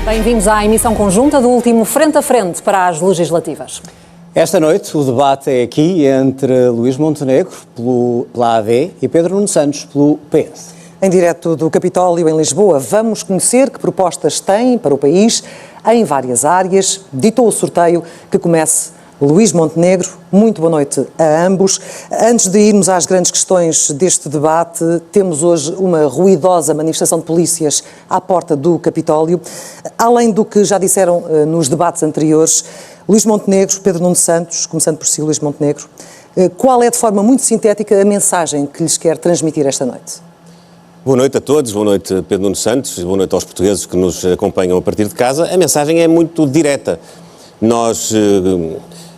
Bem-vindos à emissão conjunta do último Frente a Frente para as legislativas. Esta noite o debate é aqui entre Luís Montenegro, pela AD, e Pedro Nuno Santos, pelo PS. Em direto do Capitólio, em Lisboa, vamos conhecer que propostas têm para o país em várias áreas. Ditou o sorteio que comece Luís Montenegro. Muito boa noite a ambos. Antes de irmos às grandes questões deste debate, temos hoje uma ruidosa manifestação de polícias à porta do Capitólio. Além do que já disseram nos debates anteriores, Luís Montenegro, Pedro Nuno Santos, começando por si, Luís Montenegro, qual é, de forma muito sintética, a mensagem que lhes quer transmitir esta noite? Boa noite a todos, boa noite Pedro Nuno Santos, boa noite aos portugueses que nos acompanham a partir de casa. A mensagem é muito direta. Nós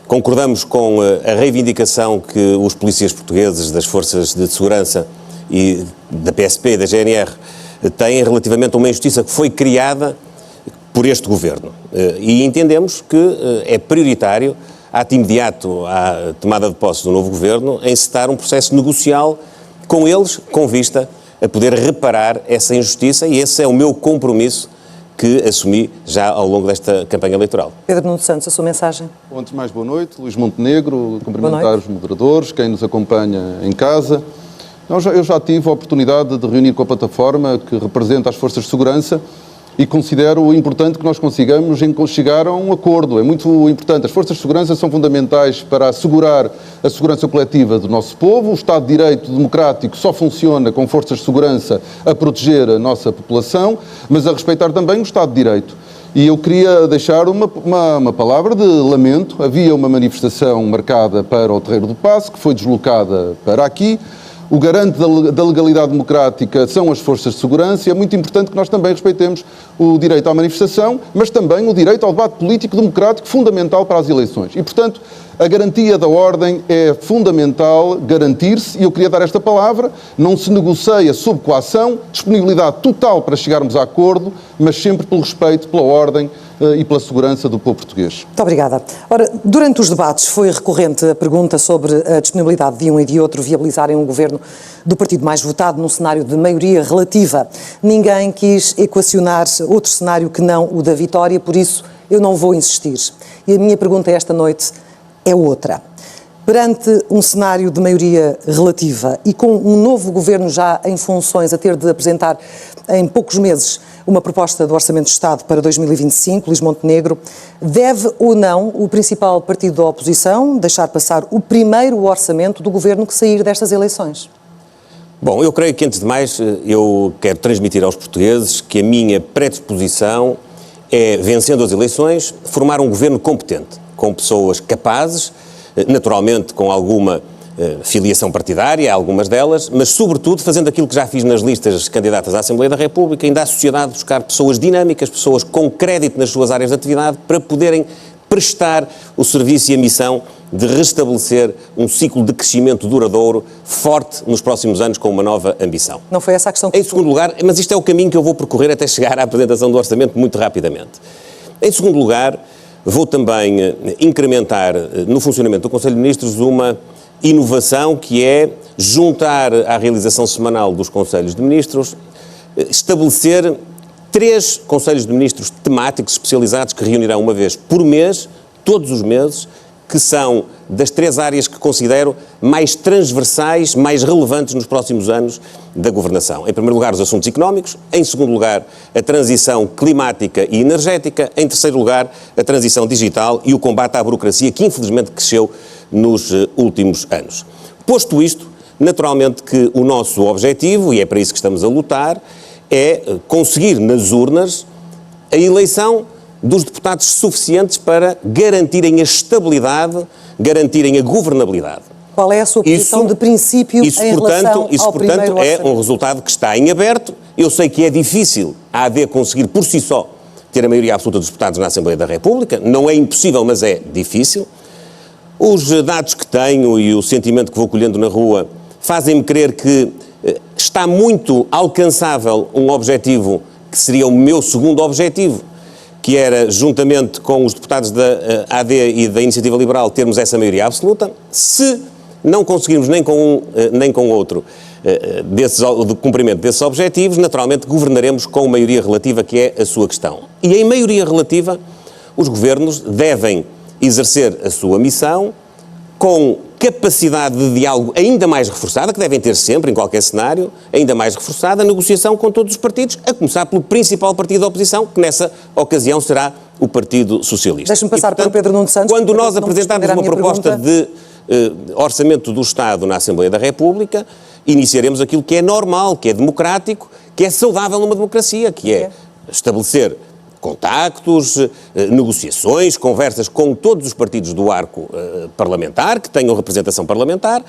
concordamos com a reivindicação que os polícias portugueses, das forças de segurança e da PSP e da GNR têm relativamente a uma injustiça que foi criada por este governo. E entendemos que é prioritário, ato imediato à tomada de posse do novo governo, encetar um processo negocial com eles, com vista a poder reparar essa injustiça, e esse é o meu compromisso que assumi já ao longo desta campanha eleitoral. Pedro Nuno Santos, a sua mensagem. Antes de mais, boa noite. Luís Montenegro, cumprimentar os moderadores, quem nos acompanha em casa. Eu já tive a oportunidade de reunir com a plataforma que representa as forças de segurança e considero importante que nós consigamos chegar a um acordo. É muito importante. As forças de segurança são fundamentais para assegurar a segurança coletiva do nosso povo. O Estado de Direito democrático só funciona com forças de segurança a proteger a nossa população, mas a respeitar também o Estado de Direito. E eu queria deixar uma palavra de lamento. Havia uma manifestação marcada para o Terreiro do Paço, que foi deslocada para aqui. O garante da legalidade democrática são as forças de segurança e é muito importante que nós também respeitemos o direito à manifestação, mas também o direito ao debate político democrático fundamental para as eleições. E, portanto, a garantia da ordem é fundamental garantir-se, e eu queria dar esta palavra: não se negocia sob coação, disponibilidade total para chegarmos a acordo, mas sempre pelo respeito, pela ordem e pela segurança do povo português. Muito obrigada. Ora, durante os debates foi recorrente a pergunta sobre a disponibilidade de um e de outro viabilizarem um governo do partido mais votado num cenário de maioria relativa. Ninguém quis equacionar outro cenário que não o da vitória, por isso eu não vou insistir. E a minha pergunta esta noite é outra. Perante um cenário de maioria relativa e com um novo governo já em funções a ter de apresentar em poucos meses uma proposta do Orçamento de Estado para 2025, Luís Montenegro, deve ou não o principal partido da oposição deixar passar o primeiro orçamento do governo que sair destas eleições? Bom, eu creio que, antes de mais, eu quero transmitir aos portugueses que a minha predisposição é, vencendo as eleições, formar um governo competente, com pessoas capazes, naturalmente com alguma filiação partidária, algumas delas, mas sobretudo fazendo aquilo que já fiz nas listas candidatas à Assembleia da República, ainda à sociedade, buscar pessoas dinâmicas, pessoas com crédito nas suas áreas de atividade, para poderem prestar o serviço e a missão de restabelecer um ciclo de crescimento duradouro, forte nos próximos anos, com uma nova ambição. Não foi essa a questão que... Em segundo lugar, mas isto é o caminho que eu vou percorrer até chegar à apresentação do orçamento muito rapidamente. Em segundo lugar, vou também incrementar no funcionamento do Conselho de Ministros uma inovação, que é juntar à realização semanal dos Conselhos de Ministros, estabelecer 3 Conselhos de Ministros temáticos especializados que reunirão uma vez por mês, todos os meses, que são das 3 áreas que considero mais transversais, mais relevantes nos próximos anos da governação. Em primeiro lugar, os assuntos económicos; em segundo lugar, a transição climática e energética; em terceiro lugar, a transição digital e o combate à burocracia, que infelizmente cresceu nos últimos anos. Posto isto, naturalmente que o nosso objetivo, e é para isso que estamos a lutar, é conseguir nas urnas a eleição dos deputados suficientes para garantirem a estabilidade, garantirem a governabilidade. Qual é a sua posição de princípio em relação ao primeiro orçamento? É um resultado que está em aberto. Eu sei que é difícil a AD conseguir por si só ter a maioria absoluta dos deputados na Assembleia da República. Não é impossível, mas é difícil. Os dados que tenho e o sentimento que vou colhendo na rua fazem-me crer que está muito alcançável um objetivo que seria o meu segundo objetivo, que era, juntamente com os deputados da AD e da Iniciativa Liberal, termos essa maioria absoluta. Se não conseguirmos nem com um nem com o outro do cumprimento desses objetivos, naturalmente governaremos com maioria relativa, que é a sua questão. E em maioria relativa, os governos devem exercer a sua missão com capacidade de diálogo ainda mais reforçada, que devem ter sempre, em qualquer cenário, ainda mais reforçada, a negociação com todos os partidos, a começar pelo principal partido da oposição, que nessa ocasião será o Partido Socialista. Deixe-me passar para o Pedro Nuno Santos. Quando nós apresentarmos uma proposta de orçamento do Estado na Assembleia da República, iniciaremos aquilo que é normal, que é democrático, que é saudável numa democracia, que é estabelecer contactos, negociações, conversas com todos os partidos do arco parlamentar, que tenham representação parlamentar,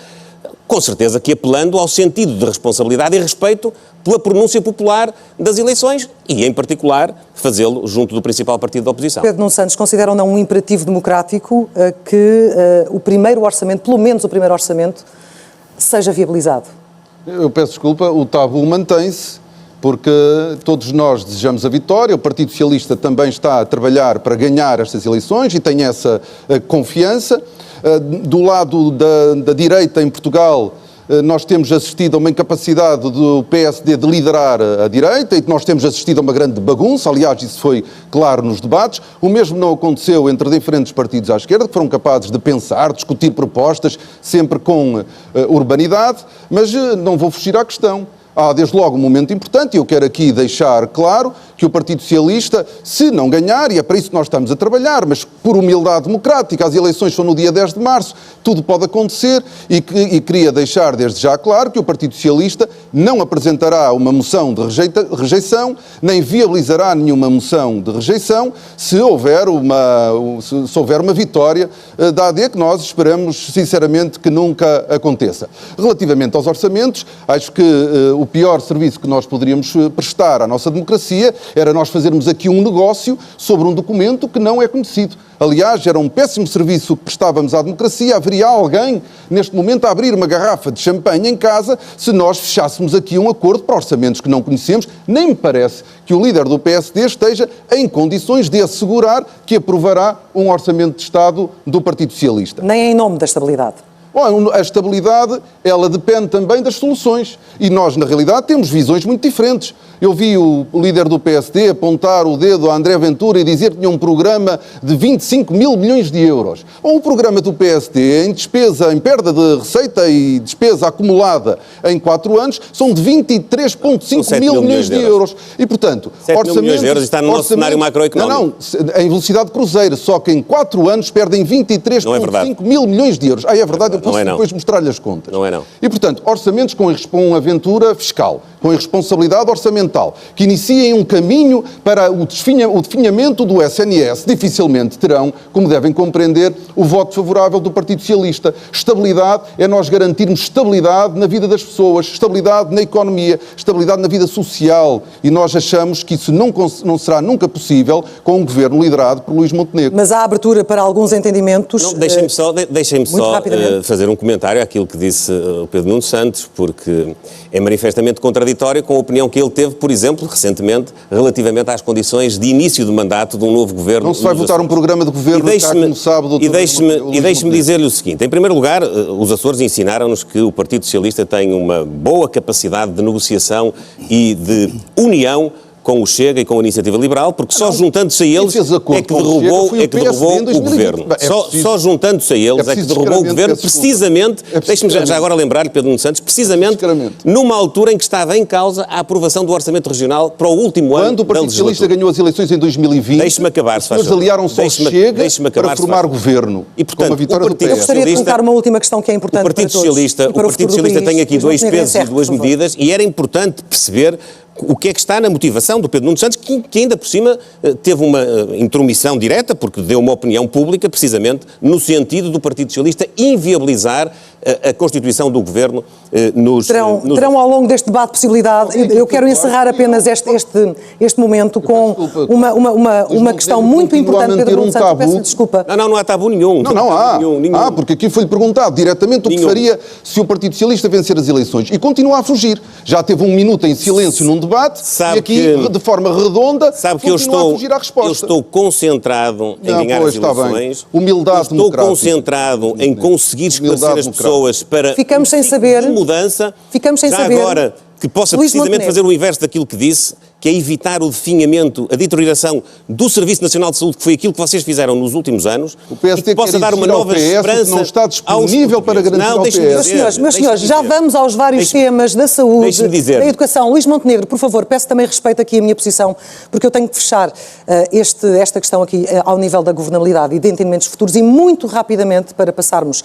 com certeza que apelando ao sentido de responsabilidade e respeito pela pronúncia popular das eleições e, em particular, fazê-lo junto do principal partido da oposição. Pedro Nuno Santos, considera ou não um imperativo democrático que o primeiro orçamento, pelo menos o primeiro orçamento, seja viabilizado? Eu peço desculpa, o tabu mantém-se, porque todos nós desejamos a vitória, o Partido Socialista também está a trabalhar para ganhar estas eleições e tem essa confiança. Do lado da direita em Portugal, nós temos assistido a uma incapacidade do PSD de liderar a direita e nós temos assistido a uma grande bagunça, aliás, isso foi claro nos debates. O mesmo não aconteceu entre diferentes partidos à esquerda, que foram capazes de pensar, discutir propostas, sempre com urbanidade, mas não vou fugir à questão. Há desde logo um momento importante e eu quero aqui deixar claro que o Partido Socialista, se não ganhar, e é para isso que nós estamos a trabalhar, mas por humildade democrática, as eleições são no dia 10 de março, tudo pode acontecer e queria deixar desde já claro que o Partido Socialista não apresentará uma moção de rejeição, nem viabilizará nenhuma moção de rejeição se houver uma vitória da AD, que nós esperamos sinceramente que nunca aconteça. Relativamente aos orçamentos, acho que o pior serviço que nós poderíamos prestar à nossa democracia era nós fazermos aqui um negócio sobre um documento que não é conhecido. Aliás, era um péssimo serviço que prestávamos à democracia. Haveria alguém, neste momento, a abrir uma garrafa de champanhe em casa se nós fechássemos aqui um acordo para orçamentos que não conhecemos. Nem me parece que o líder do PSD esteja em condições de assegurar que aprovará um orçamento de Estado do Partido Socialista. Nem em nome da estabilidade. Bom, a estabilidade, ela depende também das soluções. E nós, na realidade, temos visões muito diferentes. Eu vi o líder do PSD apontar o dedo a André Ventura e dizer que tinha um programa de 25 mil milhões de euros. Ou o programa do PSD, em perda de receita e despesa acumulada em 4 anos, são de 23,5 mil milhões de euros. E, portanto, 7 mil milhões de euros está no nosso cenário macroeconómico. Não, em velocidade cruzeiro, só que em 4 anos perdem 23,5 mil milhões de euros. É verdade, eu posso depois mostrar-lhe as contas. Não é não. E, portanto, orçamentos com aventura fiscal, com irresponsabilidade orçamental, que iniciem um caminho para o definhamento do SNS, dificilmente terão, como devem compreender, o voto favorável do Partido Socialista. Estabilidade é nós garantirmos estabilidade na vida das pessoas, estabilidade na economia, estabilidade na vida social. E nós achamos que isso não será nunca possível com um governo liderado por Luís Montenegro. Mas há abertura para alguns entendimentos. Deixem-me só fazer um comentário àquilo que disse o Pedro Nuno Santos, porque é manifestamente contraditório com a opinião que ele teve, por exemplo, recentemente, relativamente às condições de início do mandato de um novo governo. Não se vai votar um programa de governo cá, como sabe, doutor. E deixe-me dizer-lhe o seguinte. Em primeiro lugar, os Açores ensinaram-nos que o Partido Socialista tem uma boa capacidade de negociação e de união com o Chega e com a Iniciativa Liberal, porque só juntando-se a eles é que derrubou o governo. Só juntando-se a eles é que derrubou o governo, precisamente, deixe-me já agora lembrar-lhe, Pedro Nuno Santos, precisamente numa altura em que estava em causa a aprovação do Orçamento Regional para o último ano da legislatura. Quando o Partido Socialista ganhou as eleições em 2020, deixe-me acabar, se faz favor. Eles aliaram-se ao Chega para formar governo. E, portanto, com a vitória do PS. Eu gostaria de colocar uma última questão que é importante para todos. O Partido Socialista tem aqui dois pesos e duas medidas e era importante perceber o que é que está na motivação do Pedro Nuno Santos, que ainda por cima teve uma intromissão direta, porque deu uma opinião pública, precisamente, no sentido do Partido Socialista inviabilizar a constituição do governo Terão ao longo deste debate possibilidade. Eu quero encerrar apenas este momento com uma questão muito importante, Pedro Nuno Santos, peço-lhe desculpa. Não há tabu nenhum. Não há, porque aqui foi-lhe perguntado diretamente o que faria se o Partido Socialista vencer as eleições. E continua a fugir. Já teve 1 minuto em silêncio num debate e aqui, de forma redonda, continua a fugir à resposta. Eu estou concentrado em ganhar as eleições. Humildade democrática. Estou concentrado em conseguir esclarecer as pessoas pessoas para Ficamos sem saber. de mudança, Ficamos sem já saber. agora que possa Luís precisamente Montenegro. fazer o inverso daquilo que disse, que é evitar o definhamento, a deterioração do Serviço Nacional de Saúde, que foi aquilo que vocês fizeram nos últimos anos, O PSD e que possa quer dar uma exigir ao nova PS esperança que não está disponível aos para portugueses. garantir Não, ao deixe-me PS. dizer, Meus senhores, já deixe-me vamos aos vários Deixe-me- temas da saúde, Deixe-me dizer. da educação. Luís Montenegro, por favor, peço também respeito aqui a minha posição, porque eu tenho que fechar esta questão aqui ao nível da governabilidade e de entendimentos futuros e muito rapidamente para passarmos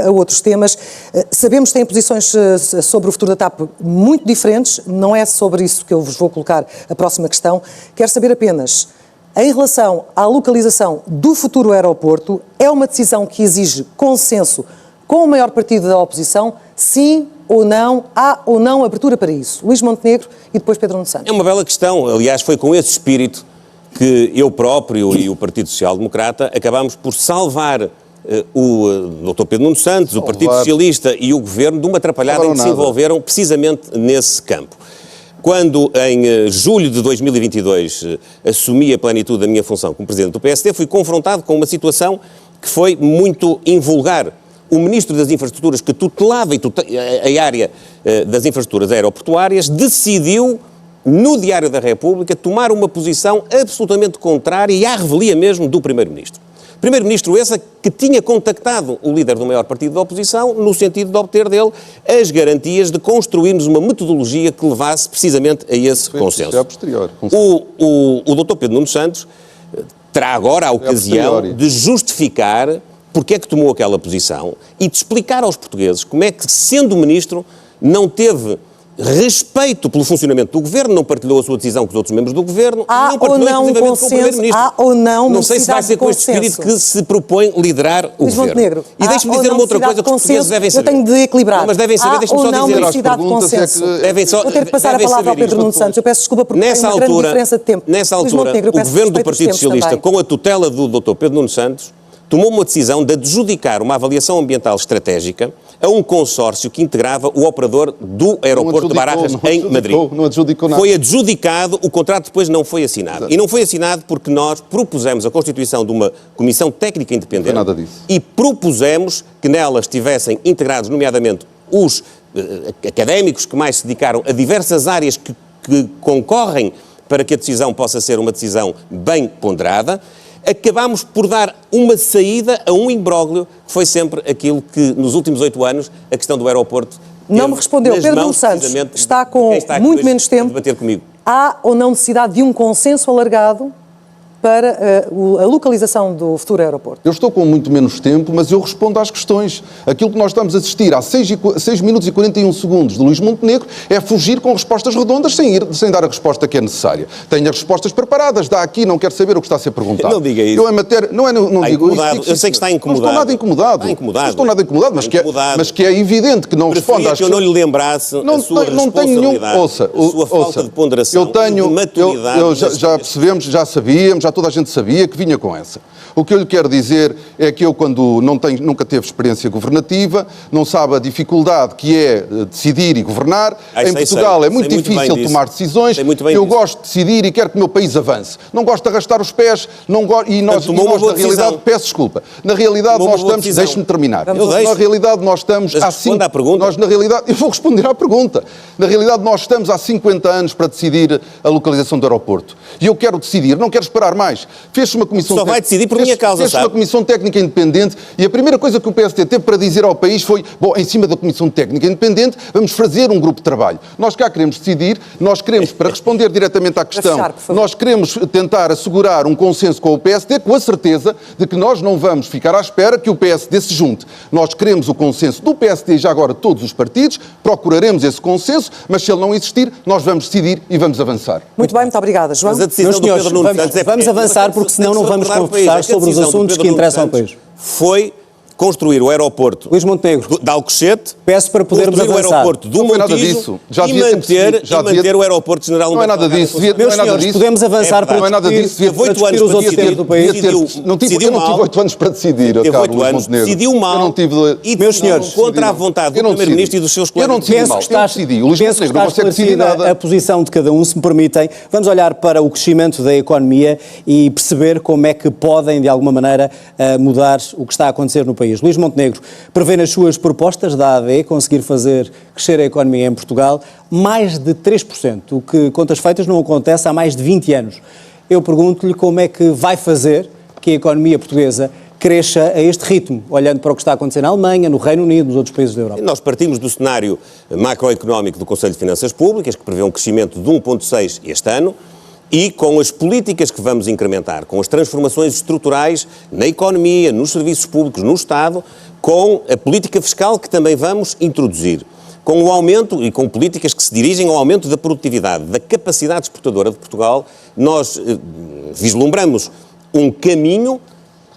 a outros temas. Sabemos que têm posições sobre o futuro da TAP muito diferentes, não é sobre isso que eu vos vou colocar a próxima questão. Quero saber apenas, em relação à localização do futuro aeroporto, é uma decisão que exige consenso com o maior partido da oposição, sim ou não, há ou não abertura para isso? Luís Montenegro e depois Pedro Nuno Santos. É uma bela questão. Aliás, foi com esse espírito que eu próprio e o Partido Social Democrata acabámos por salvar o Dr. Pedro Nuno Santos, o Partido Socialista e o Governo de uma atrapalhada em que se envolveram precisamente nesse campo. Quando, em julho de 2022, assumi a plenitude da minha função como Presidente do PSD, fui confrontado com uma situação que foi muito invulgar. O Ministro das Infraestruturas, que tutelava a área das infraestruturas aeroportuárias, decidiu, no Diário da República, tomar uma posição absolutamente contrária e à revelia mesmo do Primeiro-Ministro. Primeiro-Ministro esse que tinha contactado o líder do maior partido da oposição no sentido de obter dele as garantias de construirmos uma metodologia que levasse precisamente a esse consenso. O Dr. Pedro Nuno Santos terá agora a ocasião de justificar porque é que tomou aquela posição e de explicar aos portugueses como é que, sendo ministro, não teve respeito pelo funcionamento do Governo, não partilhou a sua decisão com os outros membros do Governo, Há não partilhou ou não inclusivamente com o consenso, Primeiro-Ministro. há ou não Não sei se vai ser com este espírito consenso. que se propõe liderar o Luís Governo. Montenegro, E deixe-me dizer uma outra coisa que os portugueses devem saber. Eu tenho de equilibrar. Não, mas devem saber, Há deixe-me ou só não dizer. necessidade de consenso. Vou ter que passar a palavra ao Pedro Nuno Santos. Eu peço desculpa porque tem uma grande diferença de tempo. Nessa Luís altura, Montenegro, eu o peço Governo do respeito aos Partido tempos Socialista, também. com a tutela do Dr. Pedro Nuno Santos, tomou uma decisão de adjudicar uma avaliação ambiental estratégica a um consórcio que integrava o operador do aeroporto de Barajas em Madrid. Não adjudicou nada. Foi adjudicado, o contrato depois não foi assinado. Exato. E não foi assinado porque nós propusemos a constituição de uma comissão técnica independente. Não foi nada disso. E propusemos que nela estivessem integrados, nomeadamente, os académicos que mais se dedicaram a diversas áreas que concorrem para que a decisão possa ser uma decisão bem ponderada. Acabámos por dar uma saída a um imbróglio que foi sempre aquilo que, nos últimos 8 anos, a questão do aeroporto... Não me respondeu. Pedro Nuno Santos está com muito menos tempo. Debater comigo. Há ou não necessidade de um consenso alargado para a localização do futuro aeroporto? Eu estou com muito menos tempo, mas eu respondo às questões. Aquilo que nós estamos a assistir há 6 minutos e 41 segundos de Luís Montenegro é fugir com respostas redondas sem dar a resposta que é necessária. Tenho as respostas preparadas, dá aqui, não quero saber o que está a ser perguntado. Não diga isso. Eu em matéria... Não digo isso. Eu sei que está incomodado. Não estou nada incomodado. Está incomodado. Não estou nada incomodado, mas que é evidente que não responde às que eu não lhe lembrasse a sua responsabilidade, a sua falta de ponderação, de maturidade. Já sabíamos, já toda a gente sabia que vinha com essa. O que eu lhe quero dizer é que eu, quando nunca teve experiência governativa, não sabe a dificuldade que é decidir e governar. Em Portugal é muito difícil tomar decisões. Eu gosto de decidir e quero que o meu país avance. Não gosto de arrastar os pés. E nós na realidade, peço desculpa, na realidade nós estamos... Deixe-me terminar. Na realidade nós estamos... Responda à pergunta. Eu vou responder à pergunta. Na realidade nós estamos há 50 anos para decidir a localização do aeroporto. E eu quero decidir, não quero esperar mais. Fez-se uma comissão... Só vai decidir por minha causa, Fez-se uma comissão técnica independente e a primeira coisa que o PSD teve para dizer ao país foi: bom, em cima da comissão técnica independente vamos fazer um grupo de trabalho. Nós cá queremos decidir, nós queremos, para responder diretamente à questão, nós queremos tentar assegurar um consenso com o PSD com a certeza de que nós não vamos ficar à espera que o PSD se junte. Nós queremos o consenso do PSD e já agora todos os partidos, procuraremos esse consenso, mas se ele não existir, nós vamos decidir e vamos avançar. Muito bem, muito obrigada, João. Mas a decisão do Pedro Nuno Santos vamos avançar, porque senão não vamos conversar sobre os assuntos que interessam ao país. Foi construir o aeroporto Luís Montenegro, de Alcochete, peço para podermos construir avançar. o aeroporto do Montijo e manter o aeroporto General Não é nada disso. Meus senhores, podemos avançar para não é nada disso. para discutir os outros temas do país. Eu não tive 8 anos para decidir, teve Carlos 8 anos, Montenegro. decidiu mal Eu não tive... e meus senhores, contra a vontade do Primeiro-Ministro e dos seus colegas. Eu não decidi mal, eu decidi. O Luís Penso que Montenegro não está consegue decidir nada. esclarecida a posição de cada um, se me permitem. Vamos olhar para o crescimento da economia e perceber como é que podem, de alguma maneira, mudar o que está a acontecer no país. país. Luís Montenegro prevê nas suas propostas da AD conseguir fazer crescer a economia em Portugal mais de 3%, o que, contas feitas, não acontece há mais de 20 anos. Eu pergunto-lhe como é que vai fazer que a economia portuguesa cresça a este ritmo, olhando para o que está a acontecer na Alemanha, no Reino Unido, nos outros países da Europa. Nós partimos do cenário macroeconómico do Conselho de Finanças Públicas, que prevê um crescimento de 1,6% este ano, e com as políticas que vamos incrementar, com as transformações estruturais na economia, nos serviços públicos, no Estado, com a política fiscal que também vamos introduzir, com o aumento e com políticas que se dirigem ao aumento da produtividade, da capacidade exportadora de Portugal, nós vislumbramos um caminho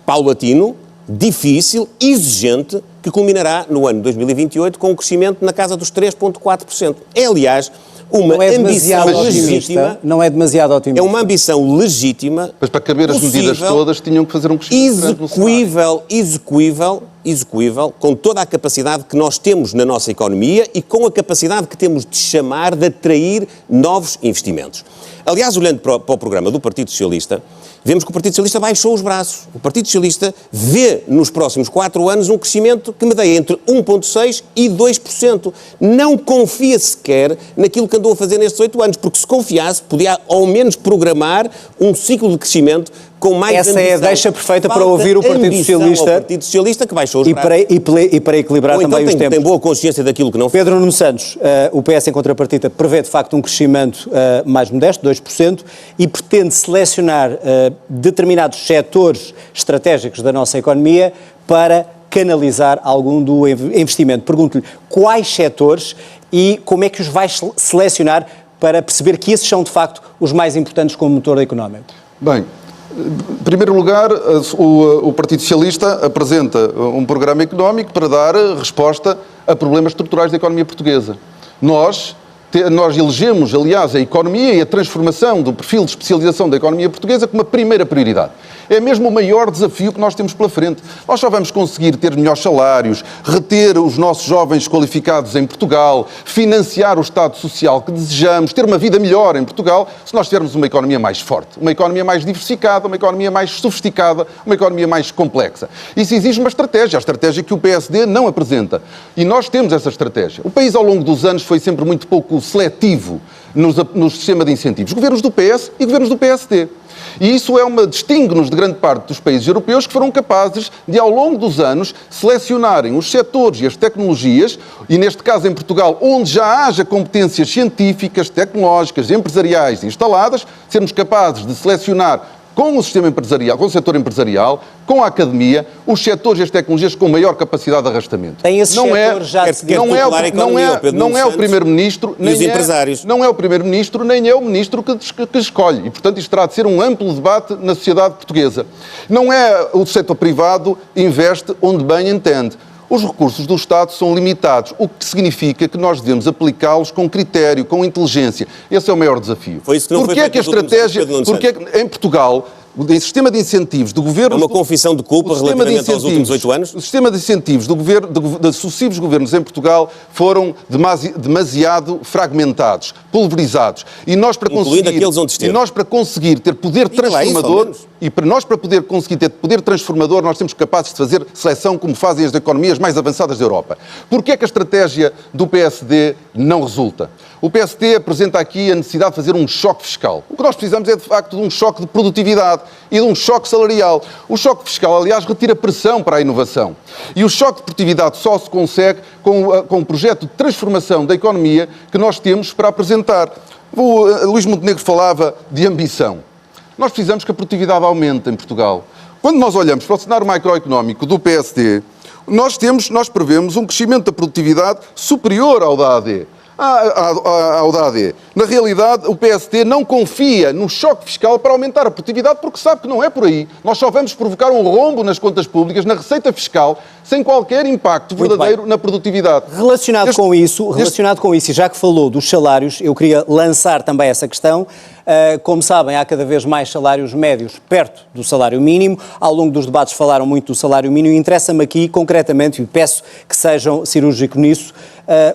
paulatino, difícil, exigente, que culminará no ano 2028 com um crescimento na casa dos 3,4%. É, aliás, uma ambição legítima. Não é demasiado otimista. É uma ambição legítima. Mas para caber as medidas todas tinham que fazer um crescimento execuível, com toda a capacidade que nós temos na nossa economia e com a capacidade que temos de chamar, de atrair novos investimentos. Aliás, olhando para o programa do Partido Socialista, vemos que o Partido Socialista baixou os braços. O Partido Socialista vê nos próximos 4 anos um crescimento que medeia entre 1,6% e 2%. Não confia sequer naquilo que andou a fazer nestes 8 anos, porque se confiasse, podia ao menos programar um ciclo de crescimento com mais Essa ambição. é a deixa perfeita para ouvir o Partido Socialista. O Partido Socialista que baixou os braços. E para equilibrar Ou também então os tempos. tem boa consciência daquilo que não fez. Pedro Nuno Santos, o PS em contrapartida prevê de facto um crescimento mais modesto, 2%, e pretende selecionar determinados setores estratégicos da nossa economia para canalizar algum do investimento. Pergunto-lhe quais setores e como é que os vai selecionar para perceber que esses são de facto os mais importantes como motor económico. Bem, em primeiro lugar, o Partido Socialista apresenta um programa económico para dar resposta a problemas estruturais da economia portuguesa. Nós elegemos, aliás, a economia e a transformação do perfil de especialização da economia portuguesa como a primeira prioridade. É mesmo o maior desafio que nós temos pela frente. Nós só vamos conseguir ter melhores salários, reter os nossos jovens qualificados em Portugal, financiar o Estado Social que desejamos, ter uma vida melhor em Portugal, se nós tivermos uma economia mais forte, uma economia mais diversificada, uma economia mais sofisticada, uma economia mais complexa. Isso exige uma estratégia, a estratégia que o PSD não apresenta. E nós temos essa estratégia. O país, ao longo dos anos, foi sempre muito pouco seletivo no sistema de incentivos. Governos do PS e governos do PSD. E isso distingue-nos de grande parte dos países europeus que foram capazes de, ao longo dos anos, selecionarem os setores e as tecnologias, e neste caso em Portugal, onde já haja competências científicas, tecnológicas, empresariais instaladas, sermos capazes de selecionar com o sistema empresarial, com o setor empresarial, com a academia, os setores e as tecnologias com maior capacidade de arrastamento. Tem esses setores já decididos. Não é o Primeiro-Ministro, nem os empresários. Não é o Primeiro-Ministro, nem é o Ministro que escolhe. E, portanto, isto terá de ser um amplo debate na sociedade portuguesa. Não é o setor privado investe onde bem entende. Os recursos do Estado são limitados, o que significa que nós devemos aplicá-los com critério, com inteligência. Esse é o maior desafio. Foi isso que não foi feito nos últimos anos, Pedro Nuno Santos. Porque em Portugal, o sistema de incentivos do governo... É uma confissão de culpa relativamente aos últimos 8 anos? O sistema de incentivos de sucessivos governos em Portugal foram demasiado fragmentados, pulverizados. E nós, para incluindo aqueles onde esteve. E nós, para conseguir ter poder transformador... E para nós, para poder conseguir ter poder transformador, nós temos capazes de fazer seleção como fazem as economias mais avançadas da Europa. Porquê é que a estratégia do PSD não resulta? O PSD apresenta aqui a necessidade de fazer um choque fiscal. O que nós precisamos é, de facto, de um choque de produtividade e de um choque salarial. O choque fiscal, aliás, retira pressão para a inovação. E o choque de produtividade só se consegue com o projeto de transformação da economia que nós temos para apresentar. O Luís Montenegro falava de ambição. Nós precisamos que a produtividade aumente em Portugal. Quando nós olhamos para o cenário macroeconómico do PSD, nós prevemos um crescimento da produtividade superior ao da AD. Na realidade, o PSD não confia no choque fiscal para aumentar a produtividade porque sabe que não é por aí. Nós só vamos provocar um rombo nas contas públicas, na receita fiscal, sem qualquer impacto verdadeiro na produtividade. Relacionado com isso, e já que falou dos salários, eu queria lançar também essa questão. Como sabem, há cada vez mais salários médios perto do salário mínimo. Ao longo dos debates falaram muito do salário mínimo e interessa-me aqui, concretamente, e peço que sejam cirúrgicos nisso,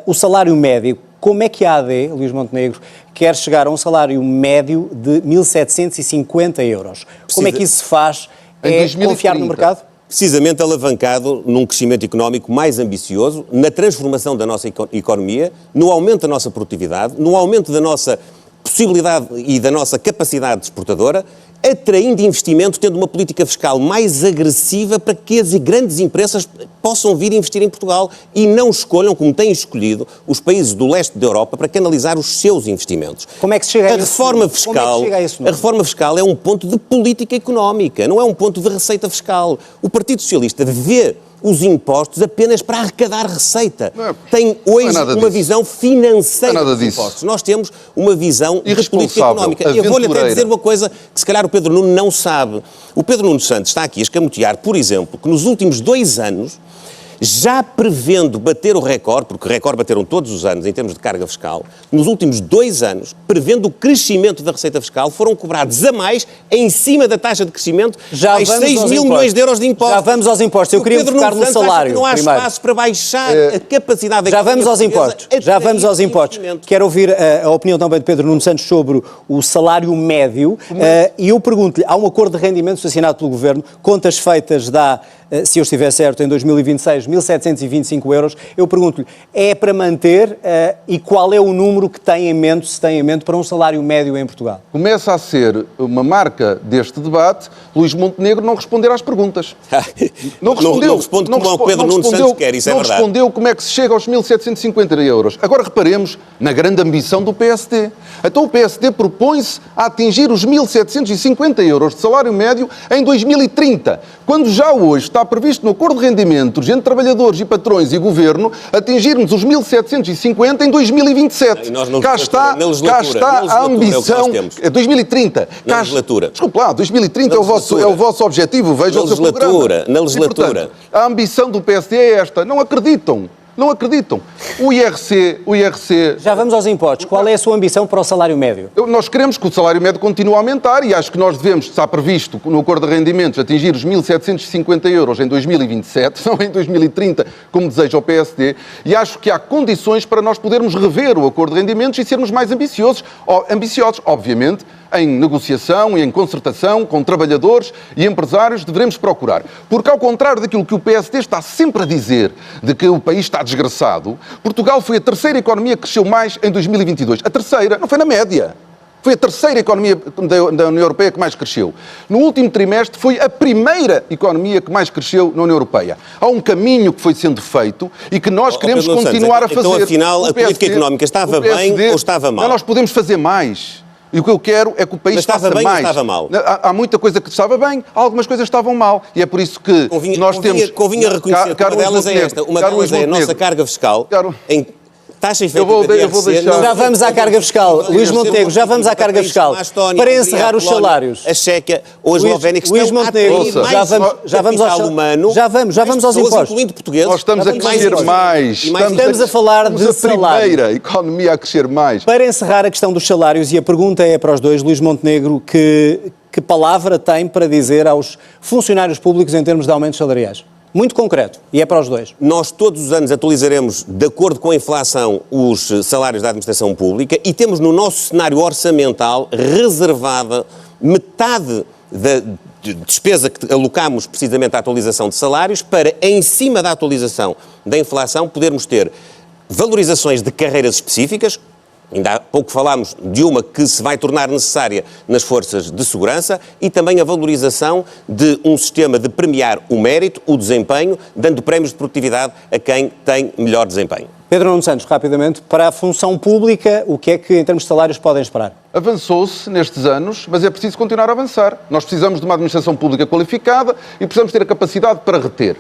o salário médio. Como é que a AD, Luís Montenegro, quer chegar a um salário médio de 1.750 euros? Como é que isso se faz? É confiar no mercado? precisamente alavancado num crescimento económico mais ambicioso, na transformação da nossa economia, no aumento da nossa produtividade, no aumento da nossa possibilidade e da nossa capacidade exportadora, atraindo investimento, tendo uma política fiscal mais agressiva para que as grandes empresas possam vir investir em Portugal e não escolham, como têm escolhido, os países do leste da Europa para canalizar os seus investimentos. Como é que se chega a esse reforma número? fiscal, Como é que se chega a esse número? a reforma fiscal é um ponto de política económica, não é um ponto de receita fiscal. O Partido Socialista vê os impostos apenas para arrecadar receita. Tem hoje uma visão financeira dos impostos. Nós temos uma visão de política económica. Eu vou-lhe até dizer uma coisa que se calhar o Pedro Nuno não sabe. O Pedro Nuno Santos está aqui a escamotear, por exemplo, que nos últimos 2 anos, já prevendo bater o recorde, porque o recorde bateram todos os anos em termos de carga fiscal, nos últimos 2 anos, prevendo o crescimento da receita fiscal, foram cobrados a mais, em cima da taxa de crescimento, mais 6 mil milhões de euros de impostos. Já vamos aos impostos. Eu queria focar no salário. Não há primeiro. espaço para baixar a capacidade Já vamos aos impostos. Já vamos aos impostos. Quero ouvir a opinião também de Pedro Nuno Santos sobre o salário médio. E eu pergunto-lhe, há um acordo de rendimentos assinado pelo Governo, contas feitas dá, se eu estiver certo, em 2026, 1.725 euros. Eu pergunto-lhe, é para manter e qual é o número que tem em mente, se tem em mente, para um salário médio em Portugal? Começa a ser uma marca deste debate Luís Montenegro não responder às perguntas. Não respondeu. Não responde como o Pedro Nuno Santos quer, isso é verdade. Não respondeu como é que se chega aos 1.750 euros. Agora reparemos na grande ambição do PSD. Então o PSD propõe-se a atingir os 1.750 euros de salário médio em 2030, quando já hoje está previsto no acordo de rendimentos entre trabalhadores e patrões e governo atingirmos os 1.750 em 2027. E nós cá está a ambição. É 2030. Na legislatura. Desculpe lá, 2030 é o vosso objetivo. Veja o seu programa. Na legislatura. E, portanto, a ambição do PSD é esta. Não acreditam. Não acreditam. O IRC... Já vamos aos impostos. Qual é a sua ambição para o salário médio? Nós queremos que o salário médio continue a aumentar e acho que nós devemos, está previsto no acordo de rendimentos, atingir os 1.750 euros em 2027, não em 2030, como deseja o PSD, e acho que há condições para nós podermos rever o acordo de rendimentos e sermos mais ambiciosos, obviamente, em negociação e em concertação com trabalhadores e empresários devemos procurar. Porque, ao contrário daquilo que o PSD está sempre a dizer, de que o país está desgraçado, Portugal foi a terceira economia que cresceu mais em 2022. A terceira, não foi na média. Foi a terceira economia da União Europeia que mais cresceu. No último trimestre foi a primeira economia que mais cresceu na União Europeia. Há um caminho que foi sendo feito e que nós queremos continuar a fazer. Então, afinal, a política económica estava bem ou estava mal? Não, nós podemos fazer mais. E o que eu quero é que o país faça mais. Mas estava bem ou estava mal? Há muita coisa que estava bem, algumas coisas estavam mal. E é por isso que Convinha reconhecer que uma delas é esta. Uma delas é a nossa carga fiscal em taxa efetiva de IRC. Já vamos à carga fiscal. Luís Montenegro, já vamos à carga fiscal. Para encerrar os salários. A Chequia ou a Eslovénia, que Luís Montenegro, já vamos aos impostos. Nós estamos a crescer mais. Estamos a falar de salário. A primeira economia a crescer mais. Para encerrar a questão dos salários, e a pergunta é para os dois, Luís Montenegro, que palavra tem para dizer aos funcionários públicos em termos de aumentos salariais? Muito concreto, e é para os dois. Nós todos os anos atualizaremos, de acordo com a inflação, os salários da administração pública e temos no nosso cenário orçamental reservada metade da despesa que alocamos precisamente à atualização de salários para, em cima da atualização da inflação, podermos ter valorizações de carreiras específicas. Ainda há pouco falámos de uma que se vai tornar necessária nas forças de segurança e também a valorização de um sistema de premiar o mérito, o desempenho, dando prémios de produtividade a quem tem melhor desempenho. Pedro Nuno Santos, rapidamente, para a função pública, o que é que, em termos de salários, podem esperar? Avançou-se nestes anos, mas é preciso continuar a avançar. Nós precisamos de uma administração pública qualificada e precisamos ter a capacidade para reter,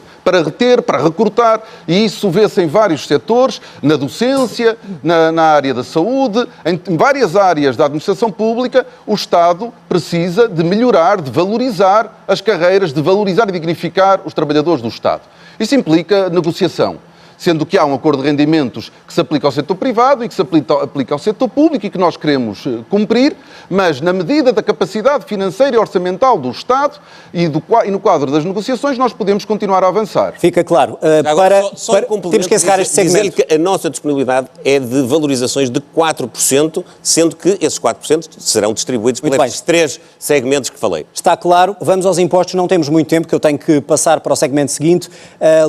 para recrutar, e isso vê-se em vários setores, na docência, na área da saúde, em várias áreas da administração pública. O Estado precisa de melhorar, de valorizar as carreiras, de valorizar e dignificar os trabalhadores do Estado. Isso implica negociação. sendo que há um acordo de rendimentos que se aplica ao setor privado e que se aplica ao setor público e que nós queremos cumprir, mas na medida da capacidade financeira e orçamental do Estado e no quadro das negociações nós podemos continuar a avançar. Fica claro. Temos que encerrar este segmento. Dizer-lhe que a nossa disponibilidade é de valorizações de 4%, sendo que esses 4% serão distribuídos por estes 3 segmentos que falei. Está claro. Vamos aos impostos. Não temos muito tempo, que eu tenho que passar para o segmento seguinte.